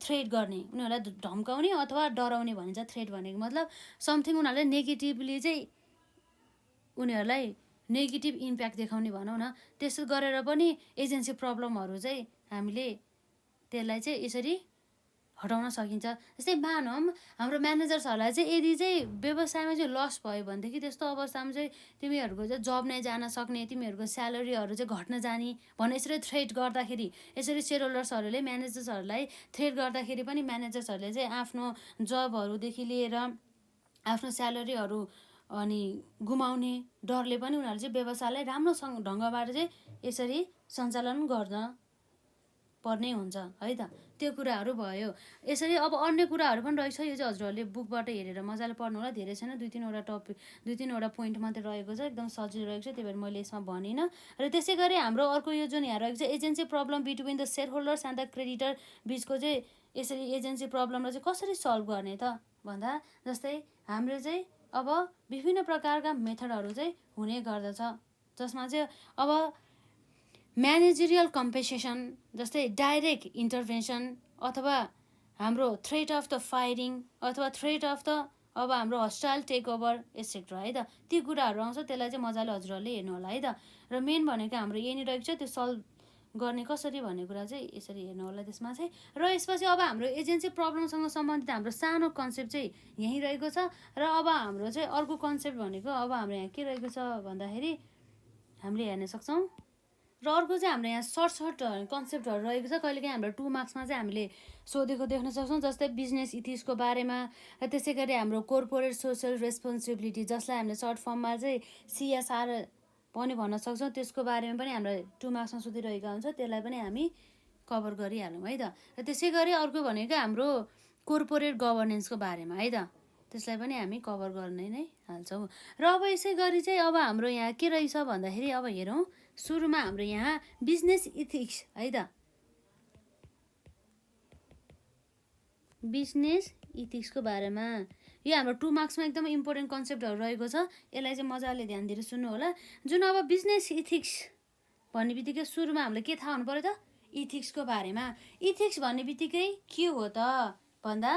थ्रेट गर्ने, उनीहरूलाई धम्काउने अथवा डराउने भनिन्छ। थ्रेट भनेको मतलब समथिङ उनीहरूले नेगेटिभली चाहिँ उनीहरूलाई नेगेटिभ इम्प्याक्ट देखाउने भनौँ न। त्यसो गरेर पनि एजेन्सी प्रब्लमहरू चाहिँ हामीले त्यसलाई चाहिँ यसरी हटाउन सकिन्छ। जस्तै मानौँ हाम्रो म्यानेजर्सहरूलाई चाहिँ यदि चाहिँ व्यवसायमा चाहिँ लस भयो भनेदेखि त्यस्तो अवस्थामा चाहिँ तिमीहरूको चाहिँ जब नै जान सक्ने, तिमीहरूको स्यालेरीहरू चाहिँ घट्न जाने भनेर यसरी थ्रेट गर्दाखेरि, यसरी सेयर होल्डर्सहरूले म्यानेजर्सहरूलाई थ्रेट गर्दाखेरि पनि म्यानेजर्सहरूले चाहिँ आफ्नो जबहरूदेखि लिएर आफ्नो स्यालेरीहरू अनि गुमाउने डरले पनि उनीहरूले चाहिँ व्यवसायलाई राम्रोसँग ढङ्गबाट चाहिँ यसरी सञ्चालन गर्न पर्ने हुन्छ है त। त्यो कुराहरू भयो। यसरी अब अन्य कुराहरू पनि रहेछ, यो चाहिँ हजुरहरूले बुकबाट हेरेर मजाले पढ्नु होला। धेरै छैन, दुई तिनवटा पोइन्ट मात्रै रहेको छ, एकदम सजिलो रहेको छ, त्यही भएर मैले यसमा भनिनँ। र त्यसै गरी हाम्रो अर्को यो जुन यहाँ रहेको छ agency problem between the share holders and the creditor बिचको चाहिँ यसरी एजेन्सी प्रब्लमलाई चाहिँ कसरी सल्भ गर्ने त भन्दा जस्तै हाम्रो चाहिँ अब विभिन्न प्रकारका मेथडहरू चाहिँ हुने गर्दछ, जसमा चाहिँ अब म्यानेजरियल कम्पेन्सेसन जस्तै डाइरेक्ट इन्टरभेन्सन अथवा हाम्रो थ्रेट अफ द फायरिङ अथवा थ्रेट अफ द अब हाम्रो हस्टाइल टेक ओभर एसेट्रा है त। ती कुराहरू आउँछ, त्यसलाई चाहिँ मजाले हजुरहरूले हेर्नु होला है त। र मेन भनेको हाम्रो यही नै रहेको छ, त्यो सल्भ गर्ने कसरी भन्ने कुरा चाहिँ यसरी हेर्नु होला त्यसमा चाहिँ। र यसपछि अब हाम्रो एजेन्सी प्रब्लमसँग सम्बन्धित हाम्रो सानो कन्सेप्ट चाहिँ यहीँ रहेको छ। र अब हाम्रो चाहिँ अर्को कन्सेप्ट भनेको अब हाम्रो यहाँ के रहेको छ भन्दाखेरि हामीले हेर्न सक्छौँ। र अर्को चाहिँ हाम्रो यहाँ सर्ट कन्सेप्टहरू रहेको छ। कहिलेकाहीँ हाम्रो 2 मार्क्समा चाहिँ हामीले सोधेको देख्न सक्छौँ, जस्तै बिजनेस इथिक्सको बारेमा। र त्यसै गरी हाम्रो कोर्पोरेट सोसियल रेस्पोन्सिबिलिटी जसलाई हामीले सर्ट फर्ममा चाहिँ CSR पनि भन्न सक्छौँ, त्यसको बारेमा पनि हाम्रो 2 मार्क्समा सोधिरहेका हुन्छ, त्यसलाई पनि हामी कभर गरिहालौँ है त। र त्यसै गरी अर्को भनेको हाम्रो कोर्पोरेट गभर्नेन्सको बारेमा है त, त्यसलाई पनि हामी कभर गर्ने नै हाल्छौँ। र अब यसै गरी चाहिँ अब हाम्रो यहाँ के रहेछ भन्दाखेरि अब हेरौँ, सुरुमा हाम्रो यहाँ बिजनेस इथिक्स है त, बिजनेस इथिक्सको बारेमा यो हाम्रो 2 मार्क्समा एकदमै इम्पोर्टेन्ट कन्सेप्टहरू रहेको छ। यसलाई चाहिँ मजाले ध्यान दिएर सुन्नु होला। जुन अब बिजनेस इथिक्स भन्ने बित्तिकै सुरुमा हामीले के थाहा हुनु पऱ्यो त, इथिक्सको बारेमा। इथिक्स भन्ने बित्तिकै के हो त भन्दा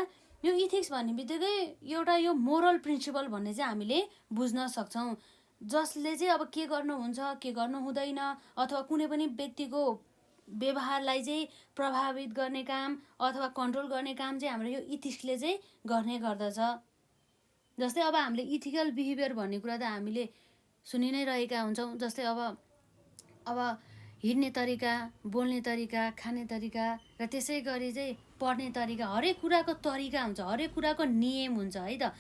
यो इथिक्स भन्ने बित्तिकै एउटा यो मोरल प्रिन्सिपल भन्ने चाहिँ हामीले बुझ्न सक्छौँ, जसले चाहिँ अब के गर्नुहुन्छ के गर्नु हुँदैन अथवा कुनै पनि व्यक्तिको व्यवहारलाई चाहिँ प्रभावित गर्ने काम अथवा कन्ट्रोल गर्ने काम चाहिँ हाम्रो यो इथिक्सले चाहिँ गर्ने गर्दछ। जस्तै अब हामीले इथिकल बिहेभियर भन्ने कुरा त हामीले सुनि नै रहेका हुन्छौँ। जस्तै अब हिँड्ने तरिका, बोल्ने तरिका, खाने तरिका र त्यसै गरी चाहिँ पढ्ने तरिका, हरेक कुराको तरिका हुन्छ, हरेक कुराको नियम हुन्छ है त।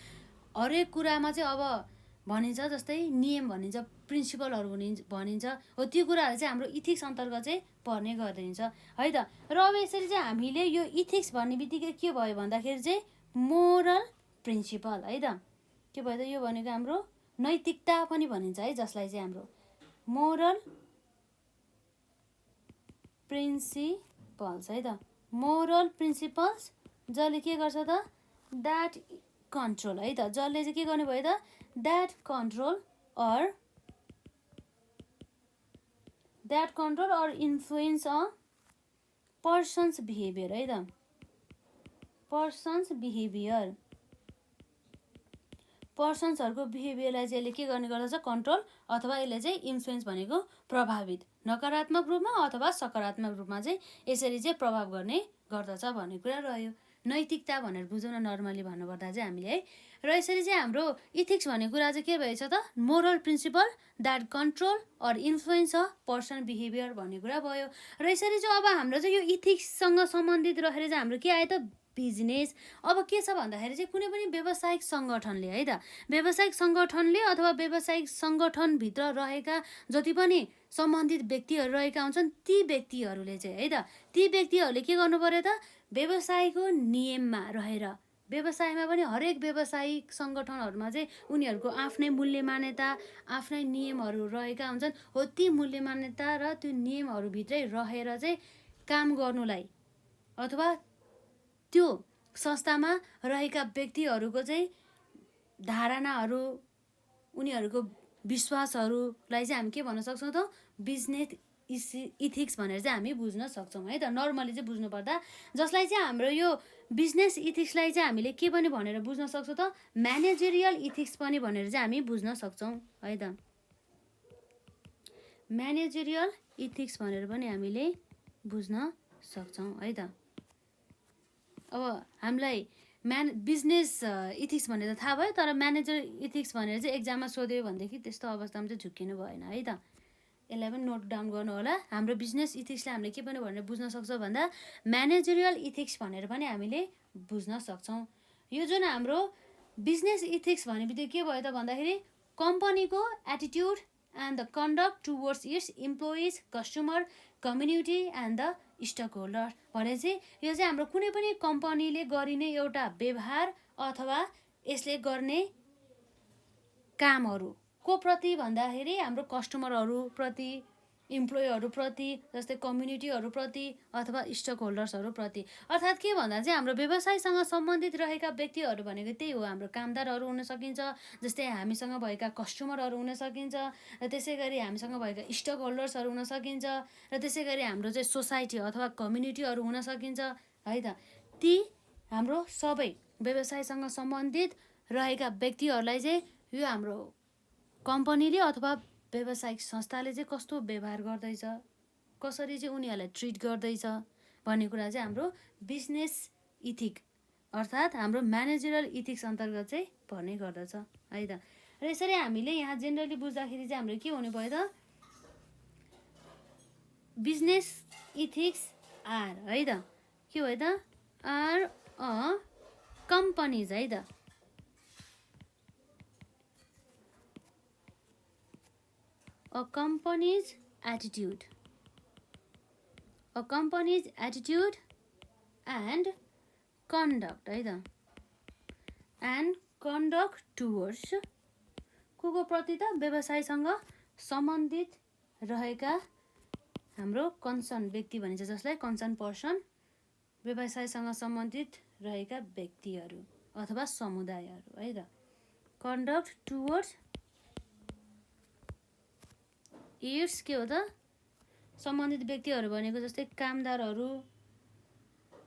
हरेक कुरामा चाहिँ अब भनिन्छ जस्तै नियम भनिन्छ, प्रिन्सिपलहरू भनिन्छ हो, त्यो कुराहरू चाहिँ हाम्रो इथिक्स अन्तर्गत चाहिँ पर्ने गरिदिन्छ है त। र अब यसरी चाहिँ हामीले यो इथिक्स भन्ने बित्तिकै के भयो भन्दाखेरि चाहिँ मोरल प्रिन्सिपल है त। के भयो त, यो भनेको हाम्रो नैतिकता पनि भनिन्छ है, जसलाई चाहिँ हाम्रो मोरल प्रिन्सिपल्स है त। मोरल प्रिन्सिपल्स जसले के गर्छ त, द्याट कन्ट्रोल है त, जसले चाहिँ के गर्ने भयो त, that control or influence a person's behaviour है त। पर्सन्स बिहेभियर, पर्सन्सहरूको बिहेभियरलाई चाहिँ यसले के गर्ने गर्दछ, कन्ट्रोल अथवा यसले चाहिँ इन्फ्लुएन्स भनेको प्रभावित, नकारात्मक रूपमा अथवा सकारात्मक रूपमा चाहिँ यसरी चाहिँ प्रभाव गर्ने गर्दछ भन्ने कुरा रह्यो। नैतिकता भनेर बुझौँ न नर्मली भन्नुपर्दा चाहिँ हामीले है। र यसरी चाहिँ हाम्रो इथिक्स भन्ने कुरा चाहिँ के भएछ त moral principle that control or influence a person behaviour भन्ने कुरा भयो। र यसरी चाहिँ अब हाम्रो चाहिँ यो इथिक्ससँग सम्बन्धित रहेर चाहिँ हाम्रो के आयो त बिजनेस। अब के छ भन्दाखेरि चाहिँ कुनै पनि व्यावसायिक सङ्गठनले है त व्यावसायिक सङ्गठनले अथवा व्यावसायिक सङ्गठनभित्र रहेका जति पनि सम्बन्धित व्यक्तिहरू रहेका हुन्छन् ती व्यक्तिहरूले चाहिँ है त ती व्यक्तिहरूले के गर्नु पर्यो त व्यवसायको नियममा रहेर व्यवसायमा पनि हरेक व्यावसायिक सङ्गठनहरूमा चाहिँ उनीहरूको आफ्नै मूल्य मान्यता आफ्नै नियमहरू रहेका हुन्छन् हो। ती मूल्य मान्यता र त्यो नियमहरूभित्रै रहेर चाहिँ काम गर्नुलाई अथवा त्यो संस्थामा रहेका व्यक्तिहरूको चाहिँ धारणाहरू उनीहरूको विश्वासहरूलाई चाहिँ हामी के भन्न सक्छौँ त बिजनेस इथिक्स भनेर चाहिँ हामी बुझ्न सक्छौँ है त। नर्मली चाहिँ बुझ्नुपर्दा जसलाई चाहिँ हाम्रो यो बिजनेस इथिक्सलाई चाहिँ हामीले के पनि भनेर बुझ्न सक्छौँ त म्यानेजरियल इथिक्स पनि भनेर चाहिँ हामी बुझ्न सक्छौँ है त। म्यानेजरियल इथिक्स भनेर पनि हामीले बुझ्न सक्छौँ है त। अब हामीलाई बिजनेस इथिक्स भनेर थाहा भयो तर म्यानेजर इथिक्स भनेर चाहिँ एक्जाममा सोध्यो भनेदेखि त्यस्तो अवस्थामा चाहिँ झुक्किनु भएन है त। यसलाई पनि नोट डाउन गर्नु होला। हाम्रो बिजनेस इथिक्सलाई हामीले के पनि भनेर बुझ्न सक्छौँ भन्दा म्यानेजरियल इथिक्स भनेर पनि हामीले बुझ्न सक्छौँ। यो जुन हाम्रो बिजनेस इथिक्स भने बित्तिकै के भयो त भन्दाखेरि कम्पनीको attitude and the conduct towards its employees customer community and the stock holder भनेपछि यो चाहिँ हाम्रो कुनै पनि कम्पनीले गरिने एउटा व्यवहार अथवा यसले गर्ने कामहरू को प्रति भन्दाखेरि हाम्रो कस्टमरहरूप्रति इम्प्लोइहरूप्रति जस्तै कम्युनिटीहरूप्रति अथवा स्टक होल्डर्सहरूप्रति। अर्थात् के भन्दा चाहिँ हाम्रो व्यवसायसँग सम्बन्धित रहेका व्यक्तिहरू भनेको त्यही हो हाम्रो कामदारहरू हुन सकिन्छ जस्तै हामीसँग भएका कस्टमरहरू हुन सकिन्छ र त्यसै गरी हामीसँग भएका स्टक होल्डर्सहरू हुन सकिन्छ र त्यसै गरी हाम्रो चाहिँ सोसाइटी अथवा कम्युनिटीहरू हुन सकिन्छ है त। ती हाम्रो सबै व्यवसायसँग सम्बन्धित रहेका व्यक्तिहरूलाई चाहिँ यो हाम्रो कम्पनीले अथवा व्यावसायिक संस्थाले चाहिँ कस्तो व्यवहार गर्दैछ कसरी चाहिँ उनीहरूलाई ट्रिट गर्दैछ भन्ने कुरा चाहिँ हाम्रो बिजनेस इथिक अर्थात् हाम्रो म्यानेजरियल इथिक्स अन्तर्गत चाहिँ भन्ने गर्दछ है त। र यसरी हामीले यहाँ जेनरली बुझ्दाखेरि चाहिँ हाम्रो के हुनु भयो त बिजनेस इथिक्स आर है त के भयो त आर अ कम्पनीज है त a company's attitude and conduct है त and conduct towards को प्रति त व्यवसायसँग सम्बन्धित रहेका हाम्रो कन्सर्न व्यक्ति भनिन्छ जसलाई कन्सर्न पर्सन व्यवसायसँग सम्बन्धित रहेका व्यक्तिहरू अथवा समुदायहरू है त। कन्डक्ट टुवर्ड्स इट्स के हो त सम्बन्धित व्यक्तिहरू भनेको जस्तै कामदारहरू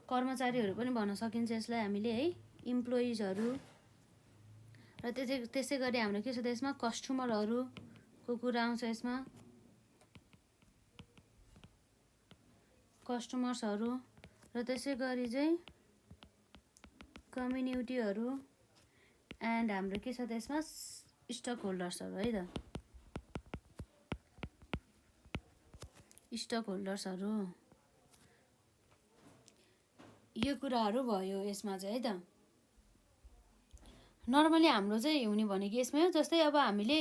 कर्मचारीहरू पनि भन्न सकिन्छ यसलाई हामीले है इम्प्लोइजहरू र त्यसै गरी हाम्रो के छ त यसमा कस्टमरहरूको कुरा आउँछ यसमा कस्टमर्सहरू र त्यसै गरी चाहिँ कम्युनिटीहरू एन्ड हाम्रो के छ त यसमा स्टक होल्डर्सहरू है त स्टक होल्डर्सहरू यो कुराहरू भयो यसमा चाहिँ है त। नर्मली हाम्रो चाहिँ हुने भनेको यसमै हो जस्तै अब हामीले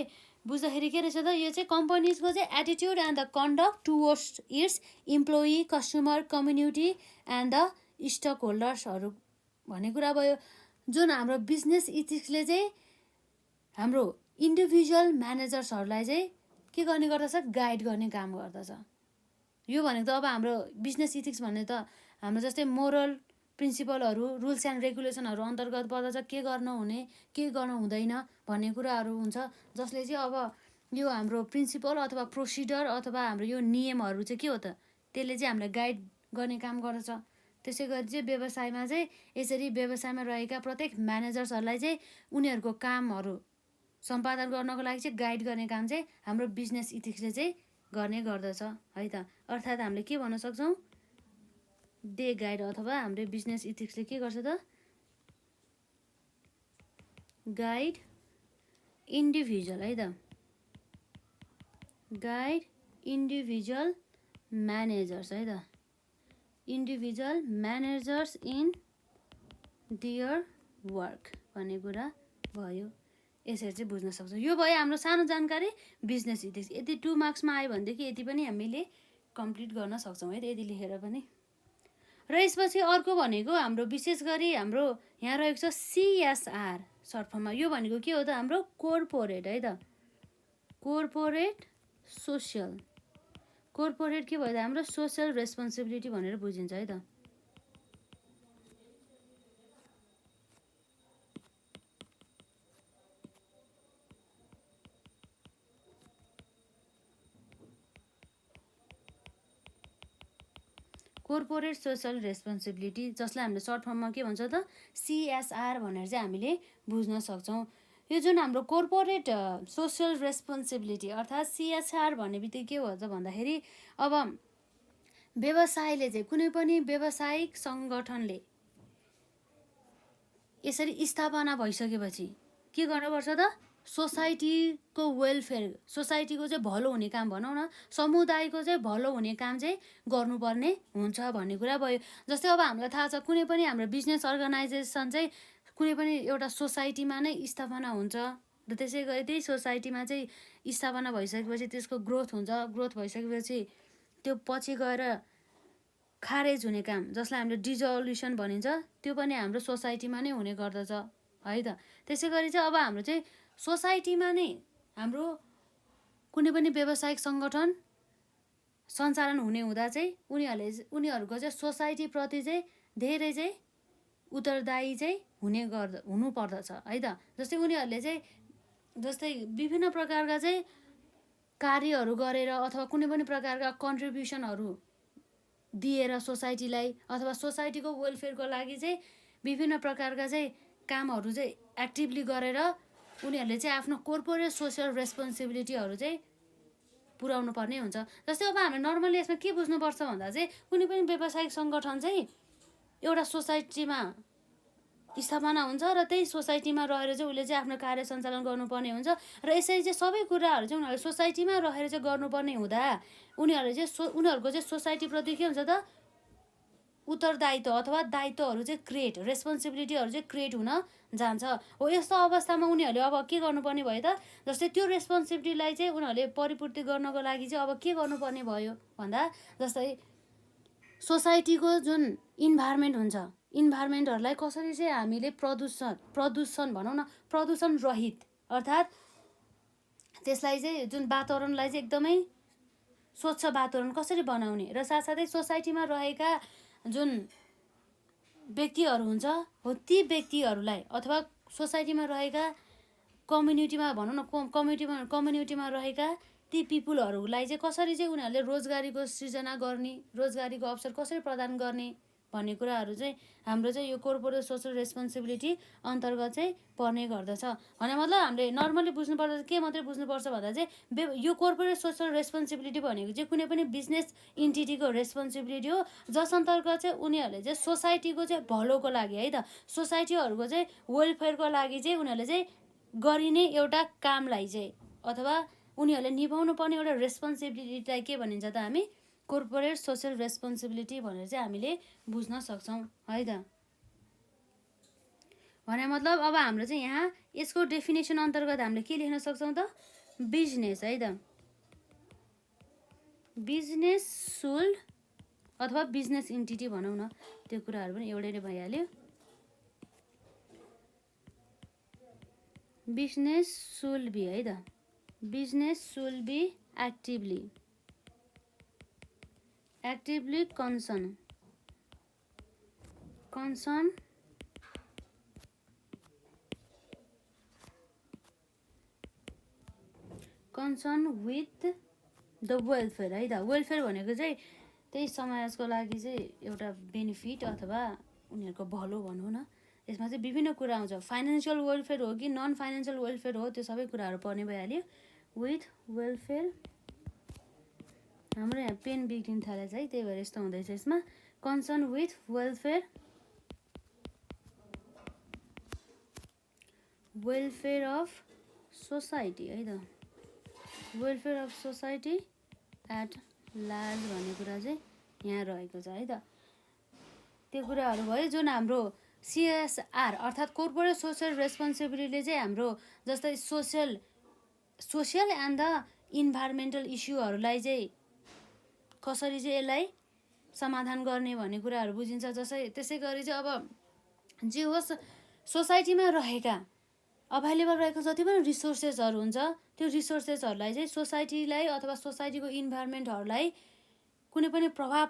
बुझ्दाखेरि के रहेछ त यो चाहिँ कम्पनीजको चाहिँ attitude and the conduct towards its employee customer community and the stock होल्डर्सहरू भन्ने कुरा भयो। जुन हाम्रो बिजनेस इथिक्सले चाहिँ हाम्रो इन्डिभिजुअल म्यानेजर्सहरूलाई चाहिँ के गर्ने गर्दछ गाइड गर्ने काम गर्दछ। यो भनेको त अब हाम्रो बिजनेस इथिक्स भन्ने त हाम्रो जस्तै मोरल प्रिन्सिपलहरू रुल्स एन्ड रेगुलेसनहरू अन्तर्गत पर्दछ के गर्न हुने के गर्न हुँदैन भन्ने कुराहरू हुन्छ जसले चाहिँ अब यो हाम्रो प्रिन्सिपल अथवा प्रोसिडर अथवा हाम्रो यो नियमहरू चाहिँ के हो त त्यसले चाहिँ हामीलाई गाइड गर्ने काम गर्दछ। त्यसै गरी चाहिँ व्यवसायमा चाहिँ यसरी व्यवसायमा रहेका प्रत्येक म्यानेजर्सहरूलाई चाहिँ उनीहरूको कामहरू सम्पादन गर्नको लागि चाहिँ गाइड गर्ने काम चाहिँ हाम्रो बिजनेस इथिक्सले चाहिँ गर्ने गर्दछ है त। अर्थात् हामीले के भन्न सक्छौँ दे गाइड अथवा हाम्रो बिजनेस इथिक्सले के गर्छ त गाइड इन्डिभिजुअल है त गाइड इन्डिभिजुअल म्यानेजर्स है त individual managers in their work भन्ने कुरा भयो। यसरी चाहिँ बुझ्न सक्छौँ। यो भयो हाम्रो सानो जानकारी बिजनेस इथिक्स। यदि 2 मार्क्समा आयो भनेदेखि यति पनि हामीले कम्प्लिट गर्न सक्छौँ है त, यदि लेखेर पनि। र यसपछि अर्को भनेको हाम्रो विशेष गरी हाम्रो यहाँ रहेको छ CSR सर्ट फर्ममा। यो भनेको के हो त हाम्रो कोर्पोरेट है त कोर्पोरेट सोसियल। कोर्पोरेट के भयो त हाम्रो सोसियल रेस्पोन्सिबिलिटी भनेर बुझिन्छ है त। कोर्पोरेट सोसियल रेस्पोन्सिबिलिटी जसलाई हामीले सर्ट फर्ममा के भन्छ त CSR भनेर चाहिँ हामीले बुझ्न सक्छौँ। यो जुन हाम्रो कोर्पोरेट सोसियल रेस्पोन्सिबिलिटी अर्थात् CSR भन्ने बित्तिकै के हो त भन्दाखेरि अब व्यवसायले चाहिँ कुनै पनि व्यावसायिक सङ्गठनले यसरी स्थापना भइसकेपछि के गर्नुपर्छ त सोसाइटीको वेलफेयर, सोसाइटीको चाहिँ भलो हुने काम भनौँ न, समुदायको चाहिँ भलो हुने काम चाहिँ गर्नुपर्ने हुन्छ भन्ने कुरा भयो। जस्तै अब हामीलाई थाहा छ कुनै पनि हाम्रो बिजनेस अर्गनाइजेसन चाहिँ कुनै पनि एउटा सोसाइटीमा नै स्थापना हुन्छ र त्यसै गरी त्यही सोसाइटीमा चाहिँ स्थापना भइसकेपछि त्यसको ग्रोथ हुन्छ। ग्रोथ भइसकेपछि त्यो पछि गएर खारेज हुने काम जसलाई हामीले डिजोल्युसन भनिन्छ त्यो पनि हाम्रो सोसाइटीमा नै हुने गर्दछ है त। त्यसै गरी चाहिँ अब हाम्रो चाहिँ सोसाइटीमा नै हाम्रो कुनै पनि व्यावसायिक सङ्गठन सञ्चालन हुने हुँदा चाहिँ उनीहरूको चाहिँ सोसाइटीप्रति चाहिँ धेरै चाहिँ उत्तरदायी चाहिँ हुनुपर्दछ है त। जस्तै उनीहरूले चाहिँ जस्तै विभिन्न प्रकारका चाहिँ कार्यहरू गरेर अथवा कुनै पनि प्रकारका कन्ट्रिब्युसनहरू दिएर सोसाइटीलाई अथवा सोसाइटीको वेलफेयरको लागि चाहिँ विभिन्न प्रकारका चाहिँ कामहरू चाहिँ एक्टिभली गरेर उनीहरूले चाहिँ आफ्नो कोर्पोरेट सोसियल रेस्पोन्सिबिलिटीहरू चाहिँ पुर्याउनु पर्ने हुन्छ। जस्तै अब हामीले नर्मली यसमा के बुझ्नुपर्छ भन्दा चाहिँ कुनै पनि व्यावसायिक सङ्गठन चाहिँ एउटा सोसाइटीमा स्थापना हुन्छ र त्यही सोसाइटीमा रहेर चाहिँ उसले चाहिँ आफ्नो कार्य सञ्चालन गर्नुपर्ने हुन्छ र यसरी चाहिँ सबै कुराहरू चाहिँ उनीहरूले सोसाइटीमा रहेर चाहिँ गर्नुपर्ने हुँदा उनीहरूको चाहिँ सोसाइटीप्रति के हुन्छ त उत्तरदायित्व अथवा दायित्वहरू चाहिँ क्रिएट, रेस्पोन्सिबिलिटीहरू चाहिँ क्रिएट हुन जान्छ हो। यस्तो अवस्थामा उनीहरूले अब के गर्नुपर्ने भयो त जस्तै त्यो रेस्पोन्सिबिलिटीलाई चाहिँ उनीहरूले परिपूर्ति गर्नको लागि चाहिँ अब के गर्नुपर्ने भयो भन्दा जस्तै सोसाइटीको जुन इन्भाइरोमेन्ट हुन्छ इन्भाइरोमेन्टहरूलाई कसरी चाहिँ हामीले प्रदूषण भनौँ न प्रदूषण रहित अर्थात् त्यसलाई चाहिँ जुन वातावरणलाई चाहिँ एकदमै स्वच्छ वातावरण कसरी बनाउने र साथसाथै सोसाइटीमा रहेका जुन व्यक्तिहरू हुन्छ हो ती व्यक्तिहरूलाई अथवा सोसाइटीमा रहेका कम्युनिटीमा भनौँ न कम्युनिटीमा रहेका ती पिपुलहरूलाई चाहिँ कसरी चाहिँ उनीहरूले रोजगारीको सृजना गर्ने, रोजगारीको अवसर कसरी प्रदान गर्ने भन्ने कुराहरू चाहिँ हाम्रो चाहिँ यो कोर्पोरेट सोसल रेस्पोन्सिबिलिटी अन्तर्गत चाहिँ पर्ने गर्दछ। भने मतलब हामीले नर्मली बुझ्नुपर्दा के मात्रै बुझ्नुपर्छ भन्दा चाहिँ यो कोर्पोरेट सोसल रेस्पोन्सिबिलिटी भनेको चाहिँ कुनै पनि बिजनेस इन्टिटीको रेस्पोन्सिबिलिटी हो जस अन्तर्गत चाहिँ उनीहरूले चाहिँ सोसाइटीको चाहिँ भलोको लागि है त सोसाइटीहरूको चाहिँ वेलफेयरको लागि चाहिँ उनीहरूले चाहिँ गरिने एउटा कामलाई चाहिँ अथवा उनीहरूले निभाउनु पर्ने एउटा रेस्पोन्सिबिलिटीलाई के भनिन्छ त हामी कोर्पोरेट सोसल रेस्पोन्सिबिलिटी भनेर चाहिँ हामीले बुझ्न सक्छौँ है त। भने मतलब अब हाम्रो चाहिँ यहाँ यसको डेफिनेसन अन्तर्गत हामीले के लेख्न सक्छौँ त बिजनेस है त बिजनेस सुल्ड अथवा बिजनेस इन्टिटी भनौँ न त्यो कुराहरू पनि एउटै नै भइहाल्यो। बिजनेस सुल्ड बी है त business should be actively concern with the welfare है त। वेलफेयर भनेको चाहिँ त्यही समाजको लागि चाहिँ एउटा बेनिफिट अथवा उनीहरूको भलो भनौँ न। यसमा चाहिँ विभिन्न कुरा आउँछ, फाइनेन्सियल वेलफेयर हो कि नन फाइनेन्सियल वेलफेयर हो त्यो सबै कुराहरू पर्ने भइहाल्यो। विथ वेलफेयर हाम्रो यहाँ पेन बिग्रिन थालेछ है त्यही भएर यस्तो हुँदैछ। यसमा concern with welfare of society है त, welfare of society at large भन्ने कुरा चाहिँ यहाँ रहेको छ है त। त्यो कुराहरू भयो जुन हाम्रो सिएसआर अर्थात् कोर्पोरेट सोसियल रेस्पोन्सिबिलिटीले चाहिँ हाम्रो जस्तै सोसियल एन्ड द इन्भाइरोमेन्टल इस्युहरूलाई चाहिँ कसरी चाहिँ यसलाई समाधान गर्ने भन्ने कुराहरू बुझिन्छ। त्यसै गरी चाहिँ अब जे होस् सोसाइटीमा रहेका अभाइलेबल रहेको जति पनि रिसोर्सेसहरू हुन्छ त्यो रिसोर्सेसहरूलाई चाहिँ सोसाइटीलाई अथवा सोसाइटीको इन्भाइरोमेन्टहरूलाई कुनै पनि प्रभाव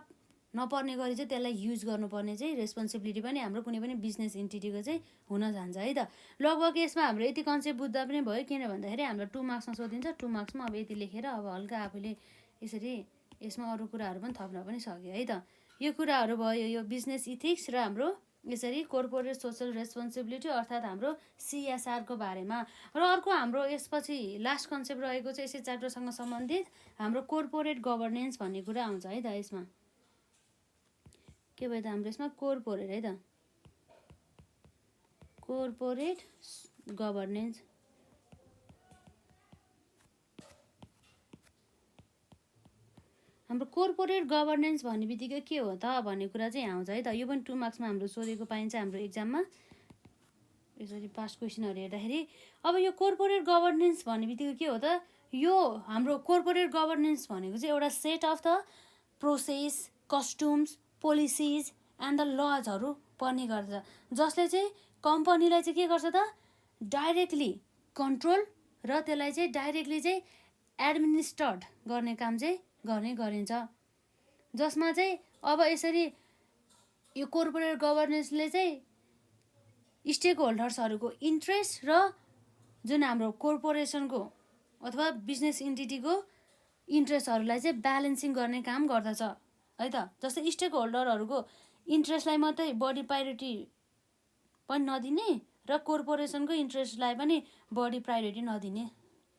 नपर्ने गरी चाहिँ त्यसलाई युज गर्नुपर्ने चाहिँ रेस्पोन्सिबिलिटी पनि हाम्रो कुनै पनि बिजनेस इन्टिटीको चाहिँ हुन जान्छ है त। लगभग यसमा हाम्रो यति कन्सेप्ट बुझ्दा पनि भयो, किन भन्दाखेरि हाम्रो 2 मार्क्समा सोधिन्छ। 2 मार्क्समा अब यति लेखेर अब हल्का आफूले यसरी यसमा अरू कुराहरू पनि थप्न पनि सक्यो है त। यो कुराहरू भयो यो बिजनेस इथिक्स र हाम्रो यसरी कोर्पोरेट सोसल रेस्पोन्सिबिलिटी अर्थात् हाम्रो सिएसआरको बारेमा। र अर्को हाम्रो यसपछि लास्ट कन्सेप्ट रहेको चाहिँ यसै च्याप्टरसँग सम्बन्धित हाम्रो कोर्पोरेट गभर्नेन्स भन्ने कुरा आउँछ है त। यसमा के भयो त हाम्रो यसमा कोर्पोरेट है त, कोर्पोरेट गभर्नेन्स। हाम्रो कोर्पोरेट गभर्नेन्स भन्ने बित्तिकै के हो त भन्ने कुरा चाहिँ आउँछ है त। यो पनि 2 मार्क्समा हाम्रो सोधेको पाइन्छ हाम्रो एक्जाममा यसरी पास्ट क्वेसनहरू हेर्दाखेरि। अब यो कोर्पोरेट गभर्नेन्स भन्ने बित्तिकै के हो त, यो हाम्रो कोर्पोरेट गभर्नेन्स भनेको चाहिँ एउटा set of the process, customs, policies and the लजहरू पर्ने गर्छ, जसले चाहिँ कम्पनीलाई चाहिँ के गर्छ त डाइरेक्टली कन्ट्रोल र त्यसलाई चाहिँ डाइरेक्टली चाहिँ एडमिनिस्ट्रेट गर्ने काम चाहिँ गर्ने गरिन्छ। जसमा चाहिँ अब यसरी यो कोर्पोरेट गभर्नेन्सले चाहिँ स्टेक होल्डर्सहरूको इन्ट्रेस्ट र जुन हाम्रो कोर्पोरेसनको अथवा बिजनेस इन्टिटीको इन्ट्रेस्टहरूलाई चाहिँ ब्यालेन्सिङ गर्ने काम गर्दछ है त। जस्तै स्टेक होल्डरहरूको इन्ट्रेस्टलाई मात्रै बढी प्रायोरिटी पनि नदिने र कोर्पोरेसनको इन्ट्रेस्टलाई पनि बढी प्रायोरिटी नदिने,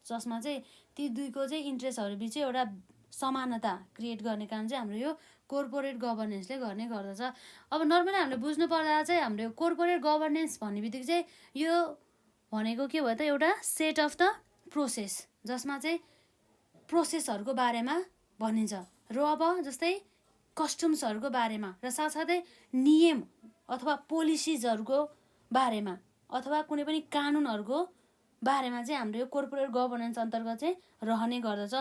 जसमा चाहिँ ती दुईको चाहिँ इन्ट्रेस्टहरू बिच एउटा समानता क्रिएट गर्ने काम चाहिँ हाम्रो यो कोर्पोरेट गभर्नेन्सले गर्ने गर्दछ। अब नर्मली हामीले बुझ्नु पर्दा चाहिँ हाम्रो कोर्पोरेट गभर्नेन्स भन्ने बित्तिकै चाहिँ यो भनेको के भयो त एउटा सेट अफ द प्रोसेस, जसमा चाहिँ प्रोसेसहरूको बारेमा भनिन्छ र अब जस्तै कस्टम्सहरूको बारेमा र साथसाथै नियम अथवा पोलिसिजहरूको बारेमा अथवा कुनै पनि कानुनहरूको बारेमा चाहिँ हाम्रो यो कोर्पोरेट गभर्नेन्स अन्तर्गत चाहिँ रहने गर्दछ।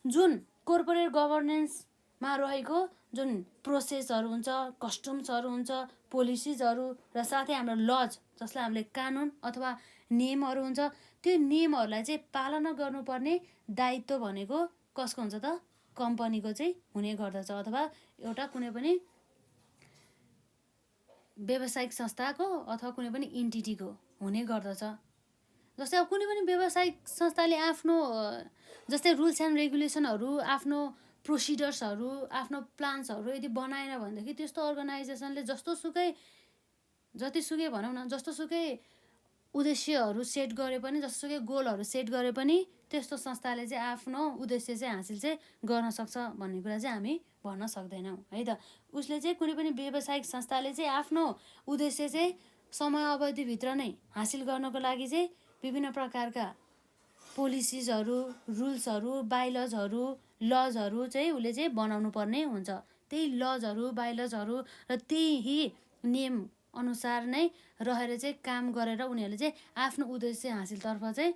जुन कोर्पोरेट गभर्नेन्समा रहेको जुन प्रोसेसहरू हुन्छ, कस्टम्सहरू हुन्छ, पोलिसिजहरू र साथै हाम्रो लज जसलाई हामीले कानुन अथवा नियमहरू हुन्छ, त्यो नियमहरूलाई चाहिँ पालना गर्नुपर्ने दायित्व भनेको कसको हुन्छ त कम्पनीको चाहिँ हुने गर्दछ अथवा एउटा कुनै पनि व्यावसायिक संस्थाको अथवा कुनै पनि इन्टिटीको हुने गर्दछ। जस्तै अब कुनै पनि व्यावसायिक संस्थाले आफ्नो जस्तै रुल्स एन्ड रेगुलेसनहरू, आफ्नो प्रोसिडर्सहरू, आफ्नो प्लान्सहरू यदि बनाएन भनेदेखि त्यस्तो अर्गनाइजेसनले जतिसुकै भनौँ न जस्तोसुकै उद्देश्यहरू सेट गरे पनि, जस्तोसुकै गोलहरू सेट गरे पनि त्यस्तो संस्थाले चाहिँ आफ्नो उद्देश्य चाहिँ हासिल चाहिँ गर्न सक्छ भन्ने कुरा चाहिँ हामी भन्न सक्दैनौँ है त। उसले चाहिँ कुनै पनि व्यावसायिक संस्थाले चाहिँ आफ्नो उद्देश्य चाहिँ समय अवधिभित्र नै हासिल गर्नको लागि चाहिँ विभिन्न प्रकारका पोलिसिजहरू, रुल्सहरू, बाइलजहरू, लजहरू चाहिँ उसले चाहिँ बनाउनु पर्ने हुन्छ। त्यही लजहरू, बाइलजहरू र त्यही नियम अनुसार नै रहेर चाहिँ काम गरेर उनीहरूले चाहिँ आफ्नो उद्देश्य हासिलतर्फ चाहिँ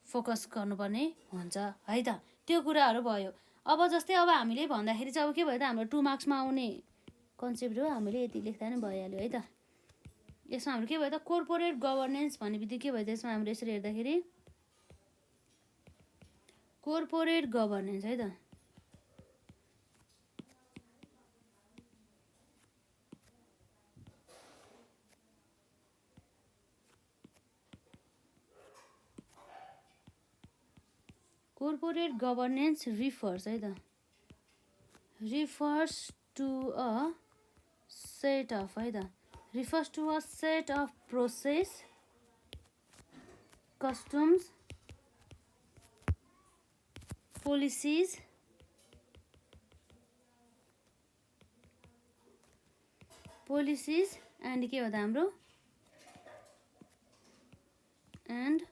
फोकस गर्नुपर्ने हुन्छ है त। त्यो कुराहरू भयो। अब जस्तै अब हामीले भन्दाखेरि चाहिँ अब के भयो त हाम्रो 2 मार्क्समा आउने कन्सेप्ट हो, हामीले यति लेख्दा नै भइहाल्यो है त। यसमा हाम्रो के भयो त कोर्पोरेट गभर्नेन्स भन्ने बित्तिकै के भयो त यसमा हामीले यसरी हेर्दाखेरि कोर्पोरेट गभर्नेन्स है त। कोर्पोरेट गभर्नेन्स रिफर्स है त, refers to a set of है त, refers to a set of process, customs, policies policies and के हो त हाम्रो एन्ड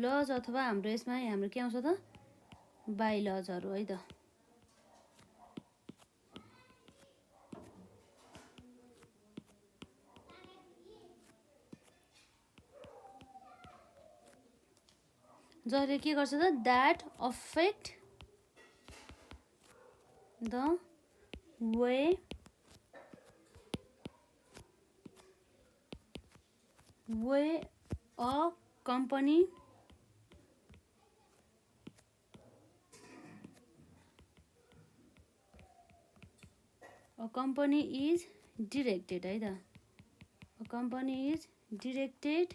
लज अथवा हाम्रो यसमा हाम्रो के आउँछ त बाइ लजहरू है त। जसले के गर्छ त that affect the way a company is directed है त। A company is directed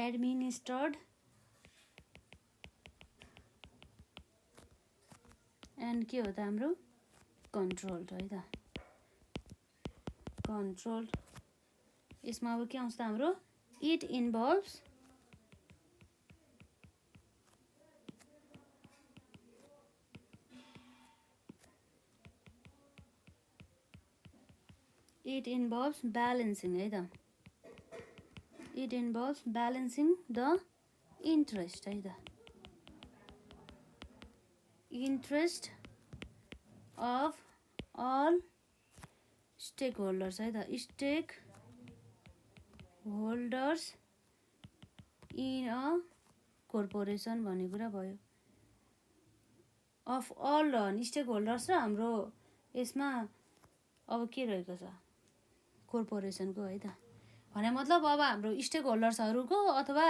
administered and के हो त हाम्रो controlled है त। controlled यसमा अब के आउँछ त हाम्रो it involves balancing है त। it involves balancing the interest है त। interest of all stakeholders है त। stakeholders in a corporation भन्ने कुरा भयो। अफ अल स्टेकहोल्डर्स र हाम्रो यसमा अब के रहेको छ कोर्पोरेसनको है त। भने मतलब अब हाम्रो स्टेक होल्डर्सहरूको अथवा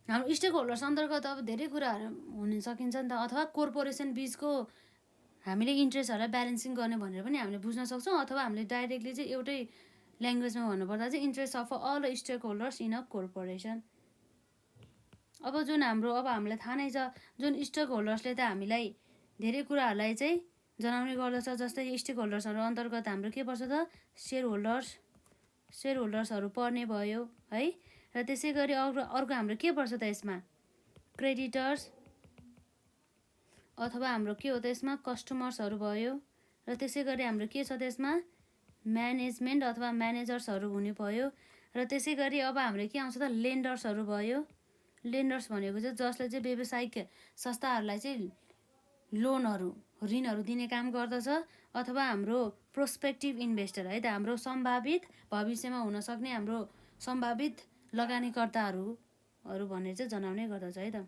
हाम्रो स्टेक होल्डर्स अन्तर्गत अब धेरै कुराहरू हुन सकिन्छ नि त। अथवा कोर्पोरेसन बिचको हामीले इन्ट्रेस्टहरूलाई ब्यालेन्सिङ गर्ने भनेर पनि हामीले बुझ्न सक्छौँ। अथवा हामीले डाइरेक्टली चाहिँ एउटै ल्याङ्ग्वेजमा भन्नुपर्दा चाहिँ interest of all stake holders in a corporation. अब जुन हाम्रो अब हामीलाई थाहा नै छ जुन स्टेक होल्डर्सले त हामीलाई धेरै कुराहरूलाई चाहिँ जनाउने गर्दछ। जस्तै स्टेक होल्डर्सहरू अन्तर्गत हाम्रो के पर्छ त सेयर होल्डर्सहरू पर्ने भयो है। र त्यसै गरी अर्को हाम्रो के पर्छ त यसमा क्रेडिटर्स अथवा हाम्रो के हो त यसमा कस्टमर्सहरू भयो। र त्यसै गरी हाम्रो के छ त यसमा म्यानेजमेन्ट अथवा म्यानेजर्सहरू हुने भयो। र त्यसै गरी अब हाम्रो के आउँछ त लेन्डर्सहरू भयो। लेन्डर्स भनेको चाहिँ जसले चाहिँ व्यावसायिक संस्थाहरूलाई चाहिँ लोनहरू ऋणहरू दिने काम गर्दछ। अथवा हाम्रो प्रोस्पेक्टिभ इन्भेस्टर है त हाम्रो सम्भावित भविष्यमा हुन सक्ने हाम्रो सम्भावित लगानीकर्ताहरू भनेर चाहिँ जनाउने गर्दछ है त।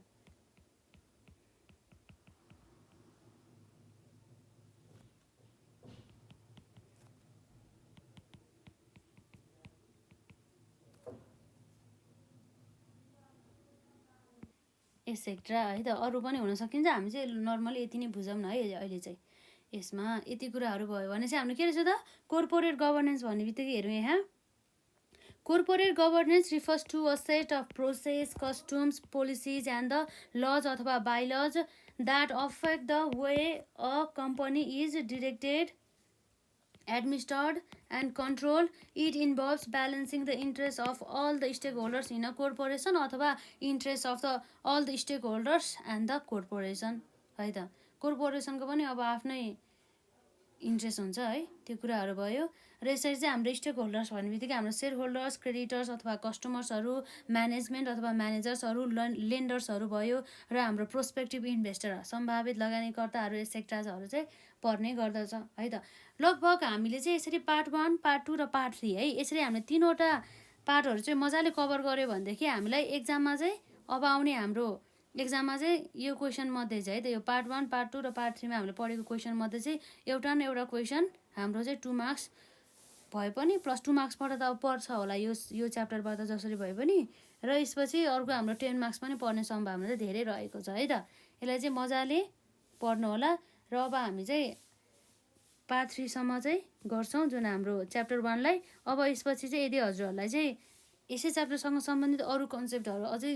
एक्सेट्रा है त। अरू पनि हुन सकिन्छ। हामी चाहिँ नर्मली यति नै बुझौँ न है अहिले चाहिँ। यसमा यति कुराहरू भयो भने चाहिँ हाम्रो के रहेछ त कोर्पोरेट गभर्नेन्स भन्ने बित्तिकै हेरौँ यहाँ। Corporate governance refers to a set of process customs policies and the laws अथवा by laws that affect the way a company is directed administered and controlled. It involves balancing the interests of all the stakeholders in a corporation अथवा interests of the all the stakeholders and the corporation है त। कोर्पोरेसनको पनि अब आफ्नै इन्ट्रेस्ट हुन्छ है त्यो कुराहरू भयो। र यसरी चाहिँ हाम्रो स्टेक होल्डर्स भन्ने बित्तिकै हाम्रो सेयर होल्डर्स क्रेडिटर्स अथवा कस्टमर्सहरू म्यानेजमेन्ट अथवा म्यानेजर्सहरू लेन्डर्सहरू भयो। र हाम्रो प्रोस्पेक्टिभ इन्भेस्टर सम्भावित लगानीकर्ताहरू एक्सेट्राहरू चाहिँ पर्ने गर्दछ है त। लगभग हामीले चाहिँ यसरी पार्ट 1 पार्ट 2 र पार्ट 3 है यसरी हामीले 3वटा पार्टहरू चाहिँ मजाले कभर गऱ्यो भनेदेखि हामीलाई एक्जाममा चाहिँ अब आउने हाम्रो एक्जाममा चाहिँ यो क्वेसन मध्ये चाहिँ है त यो पार्ट 1 पार्ट 2 र पार्ट 3मा हामीले पढेको क्वेसन मध्ये चाहिँ एउटा न एउटा क्वेसन हाम्रो चाहिँ 2 मार्क्स भए पनि प्लस 2 मार्क्सबाट त अब पर्छ होला यो च्याप्टरबाट जसरी भए पनि। र यसपछि अर्को हाम्रो 10 मार्क्स पनि पर्ने सम्भावना चाहिँ धेरै रहेको छ है त। यसलाई चाहिँ मजाले पढ्नु होला। र अब हामी चाहिँ पार्ट 3 सम्म चाहिँ गर्छौँ जुन हाम्रो च्याप्टर 1 लाई। अब यसपछि चाहिँ यदि हजुरहरूलाई चाहिँ यसै च्याप्टरसँग सम्बन्धित अरू कन्सेप्टहरू अझै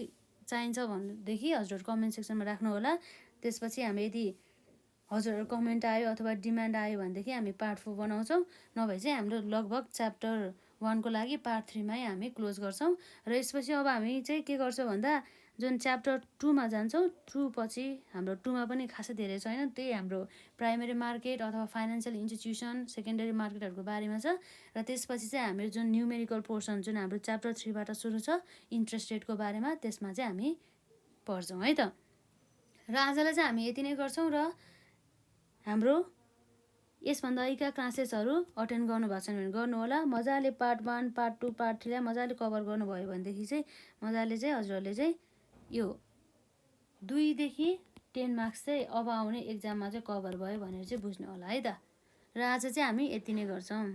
चाहिन्छ भनेदेखि हजुरहरू कमेन्ट सेक्सनमा राख्नु होला। त्यसपछि हामी यदि हजुरहरू कमेन्ट आयो अथवा डिमान्ड आयो भनेदेखि हामी पार्ट 4 बनाउँछौँ। नभए चाहिँ हाम्रो लगभग च्याप्टर 1 को लागि पार्ट 3 मै हामी क्लोज गर्छौँ। र यसपछि अब हामी चाहिँ के गर्छौँ भन्दा जुन च्याप्टर 2मा जान्छौँ 2 पछि हाम्रो 2मा पनि खासै धेरै छैन, त्यही हाम्रो प्राइमेरी मार्केट अथवा फाइनेन्सियल इन्स्टिट्युसन सेकेन्डरी मार्केटहरूको बारेमा छ। र त्यसपछि चाहिँ हाम्रो जुन न्युमेरिकल पोर्सन जुन हाम्रो च्याप्टर 3बाट सुरु छ इन्ट्रेस्ट रेटको बारेमा, त्यसमा चाहिँ हामी पढ्छौँ है त। र आजलाई चाहिँ हामी यति नै गर्छौँ। र हाम्रो यसभन्दा अगाडिका क्लासेसहरू अटेन्ड गर्नुभएको छैन भने गर्नु होला। मजाले पार्ट 1 पार्ट 2 पार्ट 3लाई मजाले कभर गर्नुभयो भनेदेखि चाहिँ मजाले चाहिँ हजुरहरूले चाहिँ यो 2 देखि 10 मार्क्स चाहिँ अब आउने एक्जाममा चाहिँ कभर भयो भनेर चाहिँ बुझ्नु होला है त। र आज चाहिँ हामी यति नै गर्छौँ।